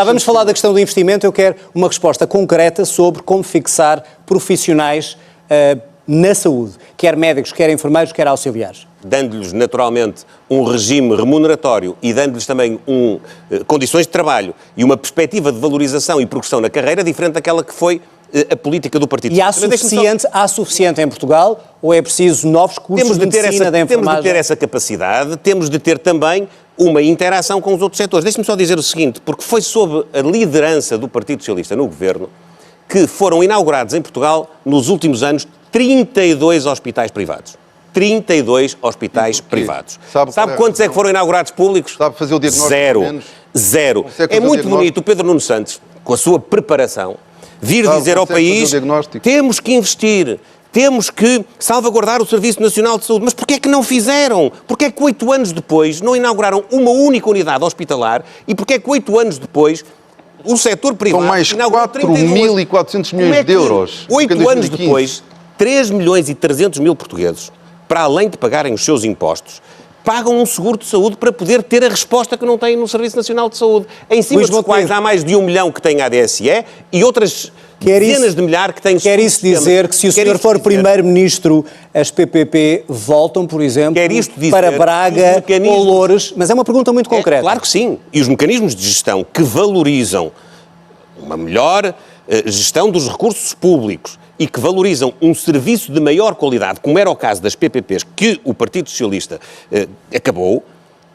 vamos falar da questão do investimento. Eu quero uma resposta concreta sobre como fixar profissionais na saúde, quer médicos, quer enfermeiros, quer auxiliares. Dando-lhes naturalmente um regime remuneratório e dando-lhes também condições de trabalho e uma perspectiva de valorização e progressão na carreira diferente daquela que foi a política do Partido Socialista. Há suficiente em Portugal ou é preciso novos cursos de medicina, de enfermagem? Temos de ter essa capacidade, temos de ter também uma interação com os outros setores. Deixe-me só dizer o seguinte, porque foi sob a liderança do Partido Socialista no Governo que foram inaugurados em Portugal, nos últimos anos, 32 hospitais privados. 32 hospitais privados. Sabe quantos é que foram inaugurados públicos? Sabe fazer o diagnóstico? Zero. É muito bonito o Pedro Nuno Santos, com a sua preparação, vir dizer ao país, temos que investir, temos que salvaguardar o Serviço Nacional de Saúde. Mas porquê é que não fizeram? Porquê é que 8 anos depois não inauguraram uma única unidade hospitalar e porquê é que 8 anos depois o setor privado... São mais 4.400 milhões de euros. 8 anos depois, 3 milhões e 300 mil portugueses, para além de pagarem os seus impostos, pagam um seguro de saúde para poder ter a resposta que não têm no Serviço Nacional de Saúde. Em cima dos quais há mais de 1 milhão que têm ADSE e outras dezenas de milhares que têm... Quer isso dizer que se o senhor for Primeiro-Ministro, as PPP voltam, por exemplo, para Braga ou Loures? Mas é uma pergunta muito concreta. Claro que sim. E os mecanismos de gestão que valorizam uma melhor gestão dos recursos públicos e que valorizam um serviço de maior qualidade, como era o caso das PPPs, que o Partido Socialista acabou,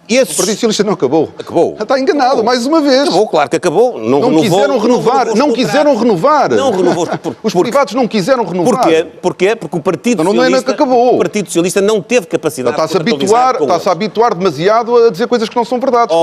O Partido Socialista não acabou. Acabou. Está enganado, mais uma vez. Acabou, claro que acabou. Não quiseram renovar. Não quiseram renovar. Não renovou. Os privados não quiseram renovar. Porquê? Porque o Partido Não é Socialista... que acabou. O Partido Socialista não teve capacidade de Está-se a habituar demasiado a dizer coisas que não são verdades.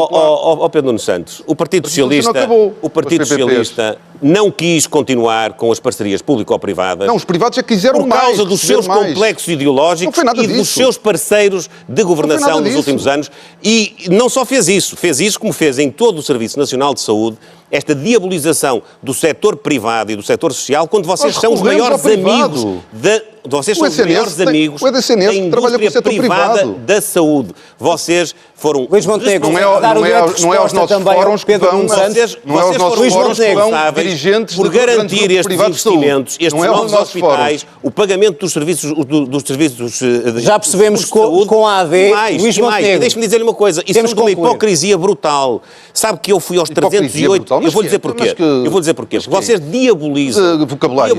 Pedro Nuno Santos, o Partido Socialista, não acabou o Partido com os PPPs. Socialista não quis continuar com as parcerias público-privadas. Não, os privados já quiseram por mais. causa dos seus complexos ideológicos Não foi nada e dos disso. seus parceiros de governação nada nos disso. últimos anos. E não só fez isso como fez em todo o Serviço Nacional de Saúde, esta diabolização do setor privado e do setor social, quando vocês Nós são os recorremos maiores ao privado. amigos vocês O são os SNS maiores amigos o SNS da trabalha com o indústria setor privada privado. da saúde. Vocês foram... Luís Montenegro, Não dar o é direito de aos resposta nossos também ao fóruns que Pedro vão... Nuno Santos. Não é aos nossos Luís fóruns que vão Montenegro, dirigentes por de grandes garantir grupos estes privados de saúde. investimentos, estes Não é aos novos nossos hospitais, fóruns. o pagamento dos serviços Já percebemos de saúde, com a AD, e mais, Luís e mais. Montenegro. Deixe-me dizer-lhe uma coisa, isso Temos é de uma que concluir. hipocrisia brutal. Sabe que eu fui aos Hipocrisia 308... brutal? Eu Mas vou que- dizer porquê. mas que- Eu vou dizer porquê. mas Porque que- vocês vocabulário.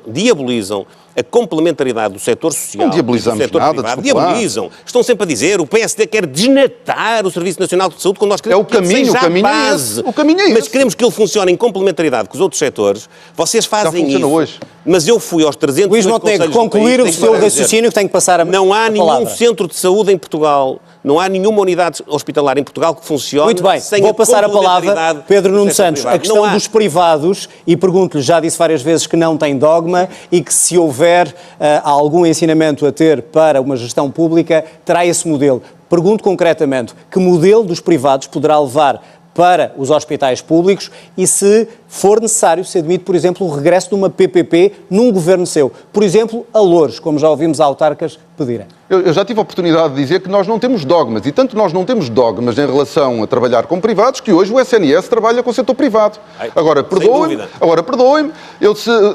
diabolizam a complementaridade do setor social Não diabolizamos e do setor nada, privado. desculpa lá. Diabolizam. Estão sempre a dizer, o PSD quer desnatar o Serviço Nacional de Saúde quando nós queremos É o caminho, que ele seja o caminho a é base. esse. O caminho é Mas esse. queremos que ele funcione em complementaridade com os outros setores. Vocês fazem funciona isso. hoje. Mas eu fui aos 300 Luís Montenegro, concluir o seu raciocínio que tem que passar a Não há nenhum palavra. centro de saúde em Portugal, não há nenhuma unidade hospitalar em Portugal que funcione Muito bem, sem vou passar a palavra complementaridade Pedro do Nuno setor Santos. privado. A questão Não há. dos privados, e pergunto-lhe, já disse várias vezes que não tem dogma e que se houver algum ensinamento a ter para uma gestão pública, terá esse modelo. Pergunto concretamente, que modelo dos privados poderá levar para os hospitais públicos e, se for necessário, se admite, por exemplo, o regresso de uma PPP num governo seu. Por exemplo, a Loures, como já ouvimos autarcas pedirem. Eu já tive a oportunidade de dizer que nós não temos dogmas, e tanto nós não temos dogmas em relação a trabalhar com privados, que hoje o SNS trabalha com o setor privado. Agora, perdoem-me,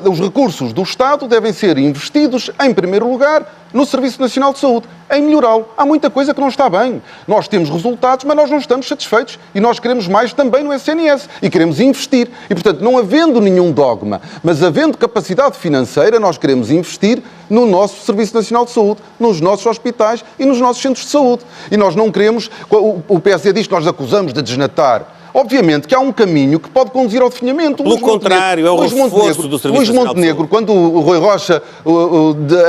os recursos do Estado devem ser investidos, em primeiro lugar, no Serviço Nacional de Saúde, em melhorá-lo. Há muita coisa que não está bem. Nós temos resultados, mas nós não estamos satisfeitos. E nós queremos mais também no SNS. E queremos investir. E, portanto, não havendo nenhum dogma, mas havendo capacidade financeira, nós queremos investir no nosso Serviço Nacional de Saúde, nos nossos hospitais e nos nossos centros de saúde. E nós não queremos... O PSD diz que nós acusamos de desnatar. Obviamente que há um caminho que pode conduzir ao definhamento. Pelo contrário, é o reforço do Serviço Luís Nacional de Montenegro, quando o Rui Rocha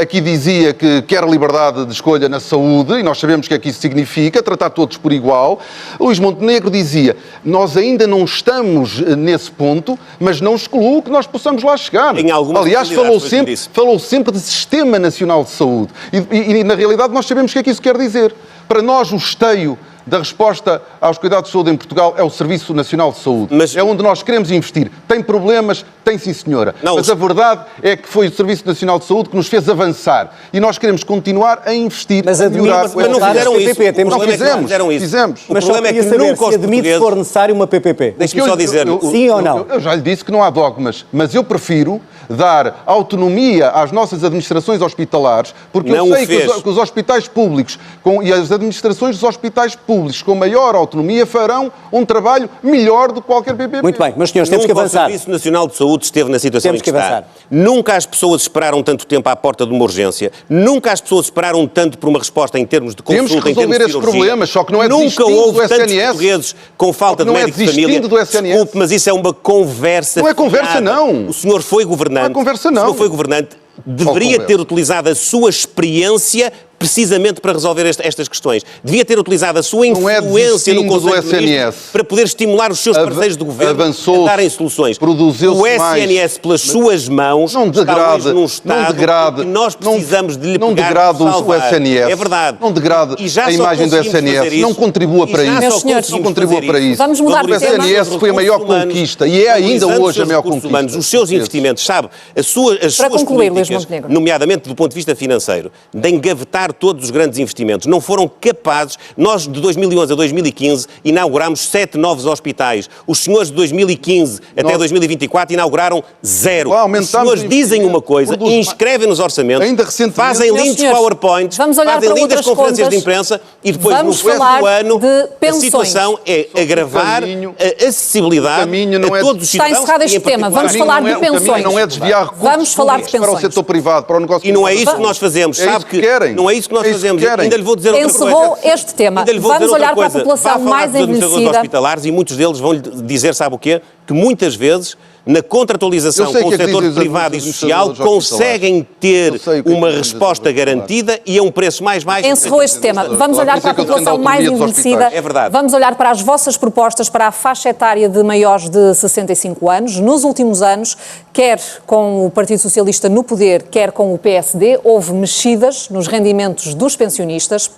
aqui dizia que quer liberdade de escolha na saúde, e nós sabemos o que é que isso significa, tratar todos por igual, Luís Montenegro dizia, nós ainda não estamos nesse ponto, mas não excluo que nós possamos lá chegar. Em algumas Aliás, possibilidades, falou sempre de Sistema Nacional de Saúde. E na realidade nós sabemos o que é que isso quer dizer. Para nós, o esteio da resposta aos cuidados de saúde em Portugal é o Serviço Nacional de Saúde. Mas... é onde nós queremos investir. Tem problemas? Tem, sim, senhora. Não, mas a verdade é que foi o Serviço Nacional de Saúde que nos fez avançar. E nós queremos continuar a investir, Mas a melhorar. admite- Mas não fizeram isso. PPP, temos O problema é que não fizemos, fizeram isso. fizemos. O Mas só problema é queria que saber nunca se os admite, se portugueses... for necessário, uma PPP. Deixe-me só dizer... Sim ou não? Eu já lhe disse que não há dogmas, mas eu prefiro dar autonomia às nossas administrações hospitalares, porque Não eu sei o fez. que os hospitais públicos e as administrações dos hospitais públicos com maior autonomia farão um trabalho melhor do que qualquer PPP. Muito bem, meus senhores, temos que Nunca o avançar. Serviço Nacional de Saúde esteve na situação Temos em que que está. avançar. Nunca as pessoas esperaram tanto tempo à porta de uma urgência. Nunca as pessoas esperaram tanto por uma resposta em termos de consulta, Temos que em termos resolver de esses cirurgia. problemas, só que não é Nunca desistindo houve do tantos SNS. portugueses com falta de Não é médico de família. desistindo do SNS. Desculpe, mas isso é uma conversa Não é conversa, fiada. não. O senhor foi governante. Não é conversa, não. O senhor foi governante. Deveria conversa. ter utilizado a sua experiência precisamente para resolver estas questões. Devia ter utilizado a sua Não é influência no desistindo Conselho do de Ministros SNS. para poder estimular os seus parceiros de governo avançou-se, a darem soluções. produziu-se O SNS, mais. pelas suas mãos, Não está degrade, hoje num estado que nós precisamos de lhe não pegar degrade e o salvar. SNS. É verdade. Não degrade E já a só imagem do conseguimos fazer SNS. isso. Não contribua E para já isso. só Meus senhores, Não conseguimos contribua fazer para isso. isso. Vamos mudar de O tema. SNS foi a maior conquista e é ainda Valorizando hoje a os maior recursos conquista. humanos, os seus investimentos, sabe, as suas concluir, Luís políticas, Montenegro. nomeadamente do ponto de vista financeiro, de engavetar todos os grandes investimentos, não foram capazes. Nós, de 2011 a 2015, inaugurámos 7 novos hospitais. Os senhores de 2015 até 2024 inauguraram 0. Lá Os aumentámos senhores o dizem uma coisa, produz mais. inscrevem nos orçamentos, Ainda recentemente- fazem Meus lindos senhores, PowerPoints, vamos olhar fazem para lindas outras conferências de contas. imprensa e depois, Vamos no falar próximo ano, de a pensões. situação é agravar caminho- a acessibilidade o caminho não a é- todos os Está cidadãos. encerrado este e, em tema. particular, Vamos O falar caminho de não é- o caminho pensões. não é desviar recursos Vamos falar de públicos para o pensões. setor privado, para o negócio E não é privado. isso que nós fazemos, É sabe isso que querem. não é isso isso que nós É isso que fazemos. querem. Ainda lhe vou dizer outra coisa. Encerrou este tema. Ainda lhe vou Vamos dizer outra olhar para a coisa. população Vá falar mais com os administradores envelhecida. hospitalares e muitos deles vão lhe dizer, sabe o quê? Que muitas vezes, na contratualização Eu sei com o que é que setor dizem os privado e social, administradores conseguem ter Eu sei o que é que uma dizem os resposta hospitalares. garantida e a um preço mais baixo. Encerrou este tema. Vamos olhar para a Por isso é que eu defendo a população mais autonomia dos envelhecida. hospitais. É verdade. Vamos olhar para as vossas propostas para a faixa etária de maiores de 65 anos. Nos últimos anos, quer com o Partido Socialista no poder, quer com o PSD, houve mexidas nos rendimentos dos pensionistas.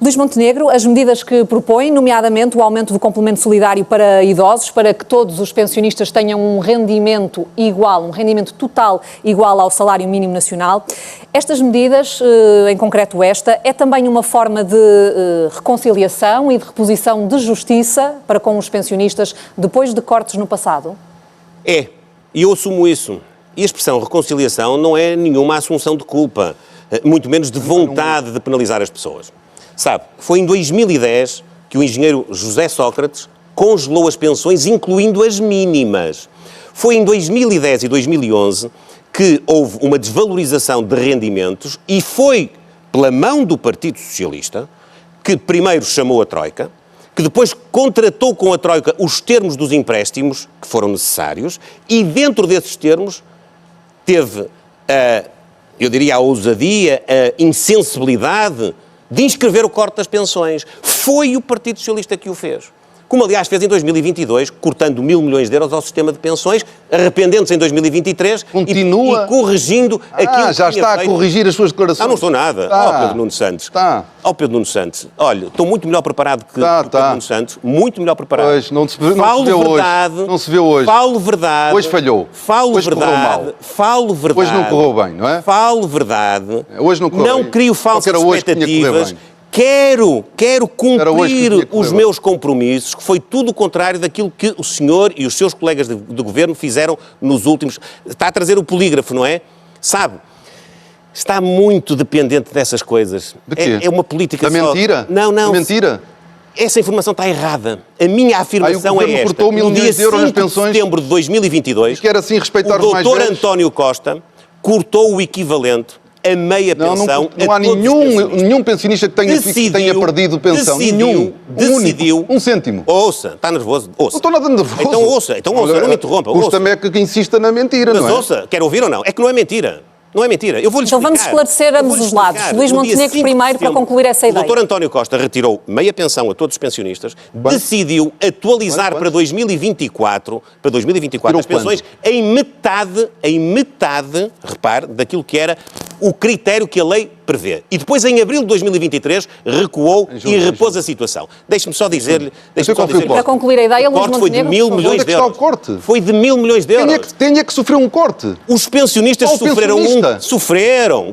Luís Montenegro, as medidas que propõe, nomeadamente o aumento do complemento solidário para idosos, para que todos os pensionistas tenham um rendimento igual, um rendimento total igual ao salário mínimo nacional. Estas medidas, em concreto esta, é também uma forma de reconciliação e de reposição de justiça para com os pensionistas depois de cortes no passado? É, e eu assumo isso. E a expressão reconciliação não é nenhuma assunção de culpa, muito menos de vontade de penalizar as pessoas. Sabe, foi em 2010 que o engenheiro José Sócrates congelou as pensões, incluindo as mínimas. Foi em 2010 e 2011 que houve uma desvalorização de rendimentos e foi pela mão do Partido Socialista que primeiro chamou a Troika, que depois contratou com a Troika os termos dos empréstimos que foram necessários e dentro desses termos teve, eu diria, a ousadia, a insensibilidade de inscrever o corte das pensões. Foi o Partido Socialista que o fez. Como, aliás, fez em 2022, cortando 1.000 milhões de euros ao sistema de pensões, arrependendo-se em 2023 Continua. e corrigindo aquilo que já tinha está feito. a corrigir as suas declarações. Não estou nada. Tá. Pedro Nuno Santos. Tá. Pedro Nuno Santos. Olha, estou muito melhor preparado que Tá, o Pedro tá. Nuno Santos. Muito melhor preparado. Pois, não se vê verdade. hoje. Não se vê hoje. Falo verdade. Hoje falhou. Falo Hoje correu verdade. mal. Falo verdade. Hoje não correu bem, não é? Falo verdade. Hoje não correu Não bem. crio falsas Porque era hoje que tinha que correr expectativas. bem. Quero Era hoje que cumprir tinha que correr os bem. meus compromissos, que foi tudo o contrário daquilo que o senhor e os seus colegas de governo fizeram nos últimos... Está a trazer o polígrafo, não é? Sabe, está muito dependente dessas coisas. De quê? É uma política Da só... mentira? Não. Da mentira? Essa informação está errada. A minha afirmação governo é esta. cortou 1.000 No dia milhões de euros nas 5 de pensões. setembro de 2022, Diz que era assim respeitar o os mais doutor velhos. António Costa cortou o equivalente a meia pensão Não a há todos os pensionistas. nenhum pensionista que tenha perdido pensão. Nenhum. Decidiu. Um cêntimo. Ouça, está nervoso? Ouça. Não estou nada nervoso. Então ouça, não me interrompa. ouça. Custa-me é que insista na mentira, Mas não é? ouça, quer ouvir ou não? É que não é mentira. Não é mentira. Eu vou-lhe Então explicar. vamos esclarecer Eu ambos vou-lhe os lados. explicar. Luís No dia Montenegro 5 de primeiro para setembro, concluir essa ideia. O doutor António Costa retirou meia pensão a todos os pensionistas, decidiu atualizar Quanto? para 2024 Tirou as pensões em metade, repare, daquilo que era o critério que a lei prevê. E depois, em abril de 2023, recuou Em julho, e repôs a situação. Deixe-me só dizer-lhe... qual foi o Para concluir a ideia, o Luís corte foi de Montenegro, 1.000 por favor. milhões Onde é de que está euros. o corte? Foi de 1.000 milhões de euros. Quem é que sofreu um corte? Os pensionistas Só o sofreram pensionista?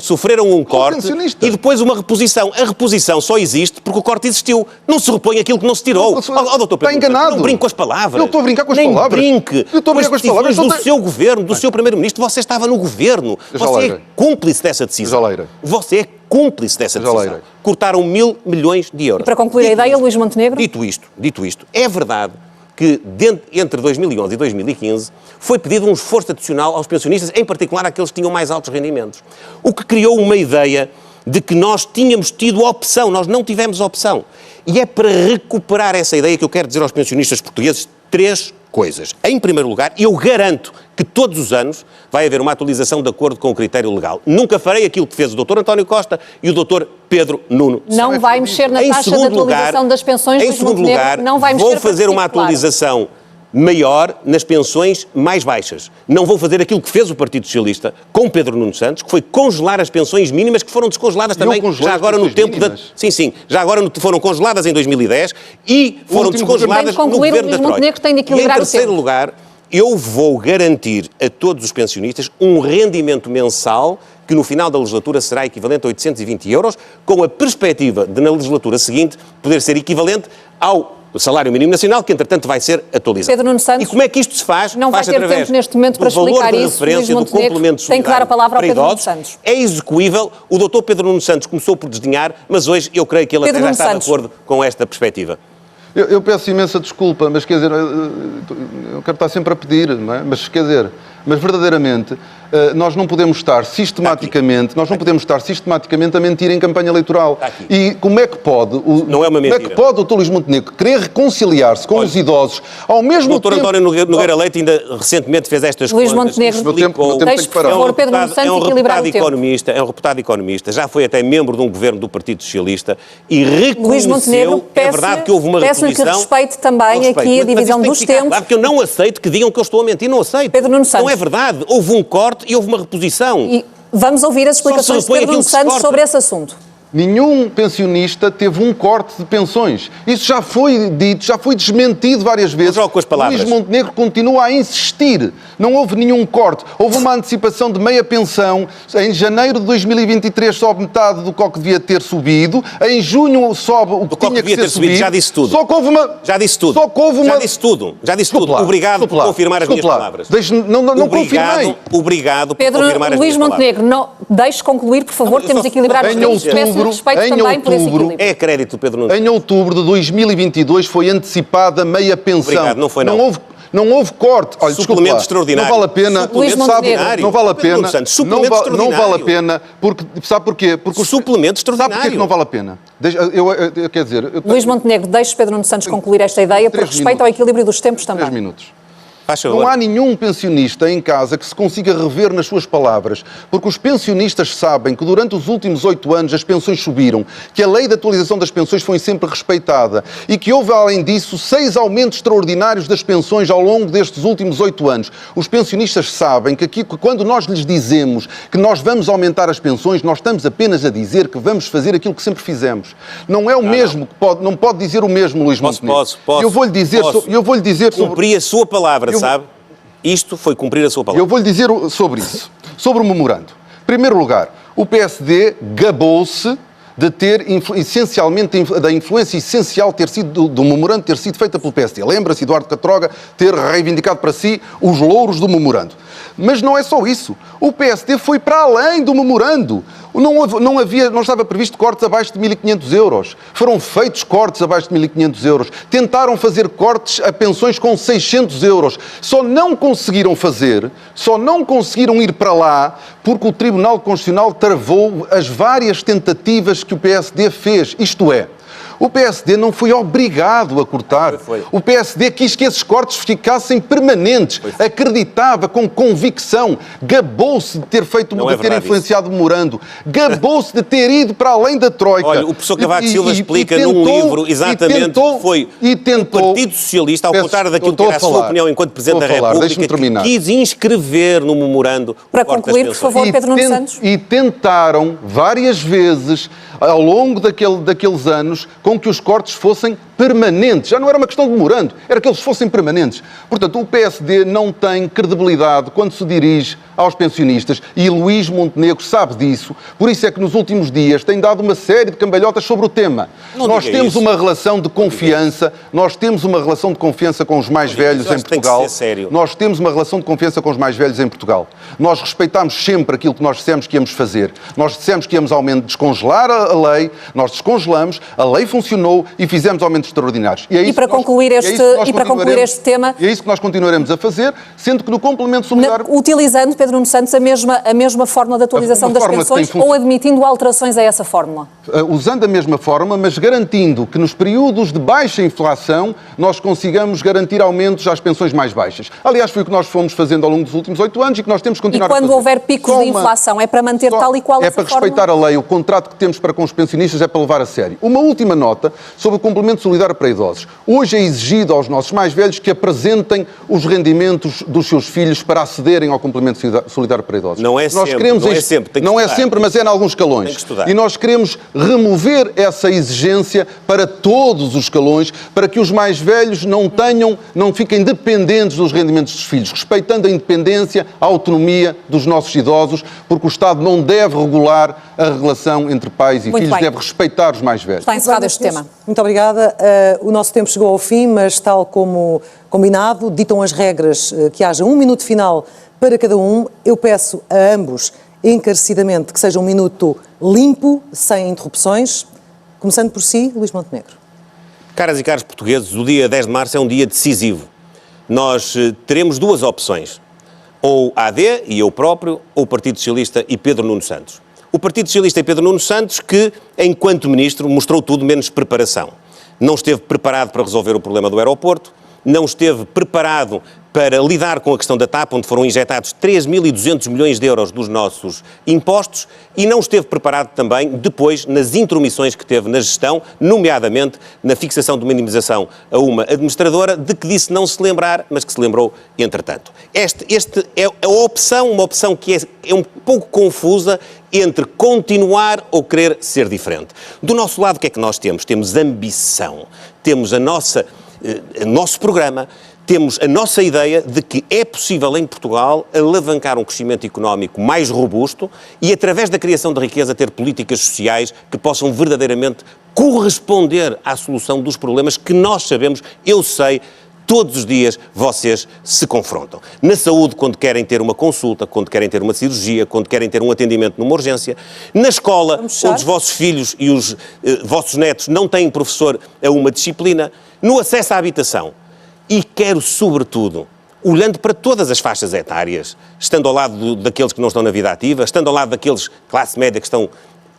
sofreram um corte pensionista? e depois uma reposição. A reposição só existe porque o corte existiu. Não se repõe aquilo que não se tirou. Doutor Pedro, Está enganado. não brinque com as palavras. Eu estou a brincar com as Nem palavras. brinque. Eu estou a brincar com as palavras. Do seu governo, do seu primeiro-ministro. Você estava no governo. Eu já Você leirei. é cúmplice dessa decisão. Eu já leirei. Você é cúmplice dessa Eu já decisão. leirei. Cortaram 1.000 milhões de euros. Para concluir a ideia, Luís Montenegro. Dito isto, é verdade que entre 2011 e 2015 foi pedido um esforço adicional aos pensionistas, em particular àqueles que tinham mais altos rendimentos. O que criou uma ideia de que nós tínhamos tido opção, nós não tivemos opção. E é para recuperar essa ideia que eu quero dizer aos pensionistas portugueses 3 coisas. Em primeiro lugar, eu garanto que todos os anos vai haver uma atualização de acordo com o critério legal. Nunca farei aquilo que fez o Dr. António Costa e o Dr. Pedro Nuno. Não vai mexer na Em taxa de segundo atualização lugar, das pensões, em Luís segundo Montenegro, lugar, não vai mexer vou para fazer uma particular. atualização maior nas pensões mais baixas. Não vou fazer aquilo que fez o Partido Socialista com Pedro Nuno Santos, que foi congelar as pensões mínimas, que foram descongeladas também congelei já as agora no pensões tempo da... mínimas? Sim, já agora foram congeladas em 2010 e foram último descongeladas governo- no Tem de concluir, governo da Luís Montenegro Troika. tem de equilibrar E em o terceiro tempo. lugar, eu vou garantir a todos os pensionistas um rendimento mensal que no final da legislatura será equivalente a 820 euros, com a perspectiva de, na legislatura seguinte, poder ser equivalente ao salário mínimo nacional, que entretanto vai ser atualizado. Pedro Nuno Santos, e como é que isto se faz? não vai Faz ter através tempo neste momento do para valor explicar de isso. referência Luís do Montenegro complemento tem que dar a palavra ao para Pedro Nuno idosos. Santos. É execuível. O doutor Pedro Nuno Santos começou por desdenhar, mas hoje eu creio que ele Pedro até já Nuno está Santos. de acordo com esta perspectiva. Eu peço imensa desculpa, mas quer dizer, eu quero estar sempre a pedir, não é? Mas quer dizer, mas verdadeiramente, nós não podemos estar sistematicamente a mentir em campanha eleitoral. E como é que pode Não é uma mentira. Como é que pode o Dr. Luís Montenegro querer reconciliar-se com os idosos ao mesmo O Dr. tempo... António Nogueira Leite ainda recentemente fez estas Luís contas. Montenegro, meu tempo tem deixe, que por parar. favor, Pedro Nuno Santos equilibrar o tempo. É um reputado economista, já foi até membro de um governo do Partido Socialista e Luís Montenegro, reconheceu, é verdade que houve uma peço-lhe que reposição... respeite também Eu respeito, aqui a mas divisão isto tem dos que ficar tempos. claro, porque eu não aceito que digam que eu estou a mentir, não aceito. Pedro Nuno Santos. Não é verdade, houve um corte e houve uma reposição. E vamos ouvir as explicações de repõe Pedro Nuno aquilo que se Santos corta. sobre esse assunto. Nenhum pensionista teve um corte de pensões. Isso já foi dito, já foi desmentido várias vezes. jogo com as palavras. Luís Montenegro continua a insistir. Não houve nenhum corte. Houve uma antecipação de meia pensão. Em janeiro de 2023 sobe metade do que devia ter subido. Em junho sobe o que tinha que ser subido. Já disse tudo. Só que houve uma... Já disse tudo. Só que houve uma... Já disse tudo. Já disse Desculpe tudo. lá, Obrigado desculpe por lá, confirmar as minhas desculpe lá. palavras. Não confirmei. Obrigado por Pedro confirmar as Luís minhas palavras. Montenegro, não, deixe concluir, por favor, temos de equilibrar os Em tempos. Peço-lhe respeito também por esse equilíbrio. É crédito, Pedro Nuno. Em outubro de 2022 foi antecipada meia pensão. Obrigado, não foi não. Não houve corte. Olha, desculpa Suplemento lá. extraordinário. Não vale a pena. Luís Montenegro. Não vale a Pedro pena. Nuno Santos, suplemento Não extraordinário. vale a pena. Sabe porquê? Porque Suplemento Sabe porquê extraordinário. que não vale a pena? Quer dizer... Luís Montenegro, deixe Pedro Nuno Santos concluir esta ideia por 3 respeito minutos. ao equilíbrio dos tempos 3 também. minutos. Faz favor. Não há nenhum pensionista em casa que se consiga rever nas suas palavras, porque os pensionistas sabem que durante os últimos 8 anos as pensões subiram, que a lei de atualização das pensões foi sempre respeitada e que houve, além disso, 6 aumentos extraordinários das pensões ao longo destes últimos 8 anos. Os pensionistas sabem que aqui, quando nós lhes dizemos que nós vamos aumentar as pensões, nós estamos apenas a dizer que vamos fazer aquilo que sempre fizemos. Não é o mesmo, não pode dizer o mesmo, Luís Montenegro. Posso. Eu vou-lhe dizer sobre... Cumpri a sua palavra, sabe? Isto foi cumprir a sua palavra. Eu vou-lhe dizer sobre isso, sobre o memorando. Em primeiro lugar, o PSD gabou-se de ter, essencialmente, da influência essencial ter sido do memorando ter sido feita pelo PSD. Lembra-se Eduardo Catroga ter reivindicado para si os louros do memorando. Mas não é só isso. O PSD foi para além do memorando. Não estava previsto cortes abaixo de 1.500 euros. Foram feitos cortes abaixo de 1.500 euros. Tentaram fazer cortes a pensões com 600 euros. Só não conseguiram ir para lá porque o Tribunal Constitucional travou as várias tentativas que o PSD fez. Isto é, o PSD não foi obrigado a cortar. Foi. O PSD quis que esses cortes ficassem permanentes. Acreditava com convicção. Gabou-se de ter feito, de ter influenciado o memorando. Gabou-se de ter ido para além da Troika. Olha, o professor Cavaco Silva explica num livro exatamente que foi o Partido Socialista, ao contrário daquilo que era a sua opinião enquanto Presidente da República, que quis inscrever no memorando Para o corte das concluir, por pensões. favor, Pedro Nuno Santos. E tentaram várias vezes, ao longo daqueles anos, com que os cortes fossem permanentes. Já não era uma questão de memorando, era que eles fossem permanentes. Portanto, o PSD não tem credibilidade quando se dirige aos pensionistas e Luís Montenegro sabe disso. Por isso é que nos últimos dias tem dado uma série de cambalhotas sobre o tema. Nós temos uma relação de confiança, com os mais velhos em Portugal. Nós temos uma relação de confiança com os mais velhos em Portugal. Nós respeitamos sempre aquilo que nós dissemos que íamos fazer. Nós dissemos que íamos descongelar a lei, nós descongelamos, a lei funcionou e fizemos aumentos extraordinários. E para concluir este tema... E é isso que nós continuaremos a fazer, sendo que no complemento solidário... Utilizando, Pedro Nuno Santos, a mesma fórmula de atualização das pensões ou admitindo alterações a essa fórmula? Usando a mesma fórmula, mas garantindo que nos períodos de baixa inflação nós consigamos garantir aumentos às pensões mais baixas. Aliás, foi o que nós fomos fazendo ao longo dos últimos 8 anos e que nós temos que continuar a fazer. E quando houver picos de inflação, é para manter tal e qual essa fórmula? É para fórmula? respeitar a lei. O contrato que temos para com os pensionistas é para levar a sério. Uma última nota sobre o complemento solidário para idosos. Hoje é exigido aos nossos mais velhos que apresentem os rendimentos dos seus filhos para acederem ao complemento solidário para idosos. Não é sempre. Não é sempre, mas é em alguns escalões. Tem que estudar. E nós queremos remover essa exigência para todos os escalões, para que os mais velhos não fiquem dependentes dos rendimentos dos filhos, respeitando a independência, a autonomia dos nossos idosos, porque o Estado não deve regular a relação entre pais e filhos, deve respeitar os mais velhos. Está encerrado este tema. Muito obrigada. O nosso tempo chegou ao fim, mas tal como combinado, ditam as regras que haja 1 minuto final para cada um. Eu peço a ambos, encarecidamente, que seja 1 minuto limpo, sem interrupções. Começando por si, Luís Montenegro. Caras e caros portugueses, o dia 10 de março é um dia decisivo. Nós teremos 2 opções. Ou a AD e eu próprio, ou o Partido Socialista e Pedro Nuno Santos. O Partido Socialista e Pedro Nuno Santos que, enquanto ministro, mostrou tudo menos preparação. Não esteve preparado para resolver o problema do aeroporto, não esteve preparado para lidar com a questão da TAP, onde foram injetados 3.200 milhões de euros dos nossos impostos, e não esteve preparado também depois nas intromissões que teve na gestão, nomeadamente na fixação de uma indemnização a uma administradora, de que disse não se lembrar, mas que se lembrou entretanto. Este é a opção, uma opção que é um pouco confusa entre continuar ou querer ser diferente. Do nosso lado, o que é que nós temos? Temos ambição, temos o nosso programa, temos a nossa ideia de que é possível em Portugal alavancar um crescimento económico mais robusto e, através da criação de riqueza, ter políticas sociais que possam verdadeiramente corresponder à solução dos problemas que nós sabemos, eu sei, todos os dias vocês se confrontam. Na saúde, quando querem ter uma consulta, quando querem ter uma cirurgia, quando querem ter um atendimento numa urgência. Na escola, onde os vossos filhos e os vossos netos não têm professor a uma disciplina. No acesso à habitação. E quero, sobretudo, olhando para todas as faixas etárias, estando ao lado daqueles que não estão na vida ativa, estando ao lado daqueles classe média que estão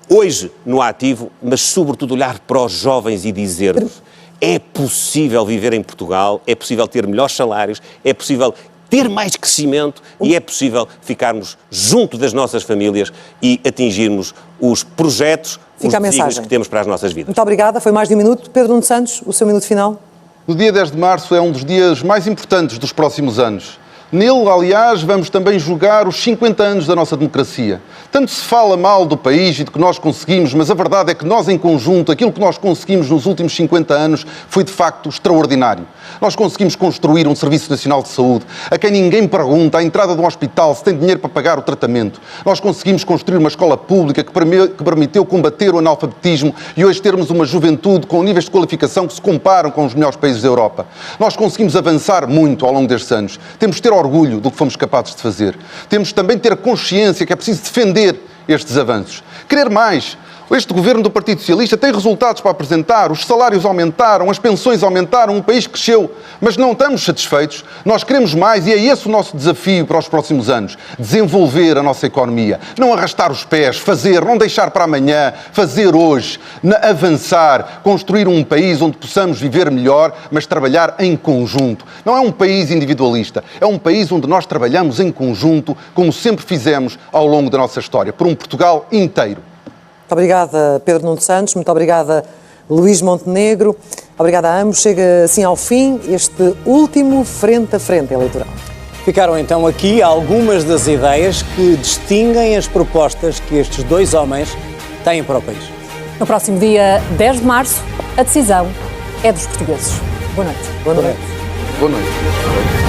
hoje no ativo, mas, sobretudo, olhar para os jovens e dizer-nos: é possível viver em Portugal, é possível ter melhores salários, é possível ter mais crescimento e é possível ficarmos junto das nossas famílias e atingirmos os projetos, os desígnios que temos para as nossas vidas. Muito obrigada. Foi mais de um minuto. Pedro Nuno Santos, o seu minuto final. O dia 10 de março é um dos dias mais importantes dos próximos anos. Nele, aliás, vamos também julgar os 50 anos da nossa democracia. Tanto se fala mal do país e de que nós conseguimos, mas a verdade é que nós, em conjunto, aquilo que nós conseguimos nos últimos 50 anos foi, de facto, extraordinário. Nós conseguimos construir um Serviço Nacional de Saúde, a quem ninguém pergunta, à entrada de um hospital, se tem dinheiro para pagar o tratamento. Nós conseguimos construir uma escola pública que permitiu combater o analfabetismo e hoje termos uma juventude com níveis de qualificação que se comparam com os melhores países da Europa. Nós conseguimos avançar muito ao longo destes anos. Temos de ter orgulho do que fomos capazes de fazer. Temos também de ter a consciência que é preciso defender estes avanços. Querer mais. Este governo do Partido Socialista tem resultados para apresentar, os salários aumentaram, as pensões aumentaram, o país cresceu, mas não estamos satisfeitos. Nós queremos mais e é esse o nosso desafio para os próximos anos. Desenvolver a nossa economia, não arrastar os pés, fazer, não deixar para amanhã, fazer hoje, avançar, construir um país onde possamos viver melhor, mas trabalhar em conjunto. Não é um país individualista, é um país onde nós trabalhamos em conjunto, como sempre fizemos ao longo da nossa história, por um Portugal inteiro. Muito obrigada, Pedro Nuno Santos. Muito obrigada, Luís Montenegro. Obrigada a ambos. Chega assim ao fim este último frente a frente eleitoral. Ficaram então aqui algumas das ideias que distinguem as propostas que estes dois homens têm para o país. No próximo dia 10 de março, a decisão é dos portugueses. Boa noite. Boa noite. Boa noite.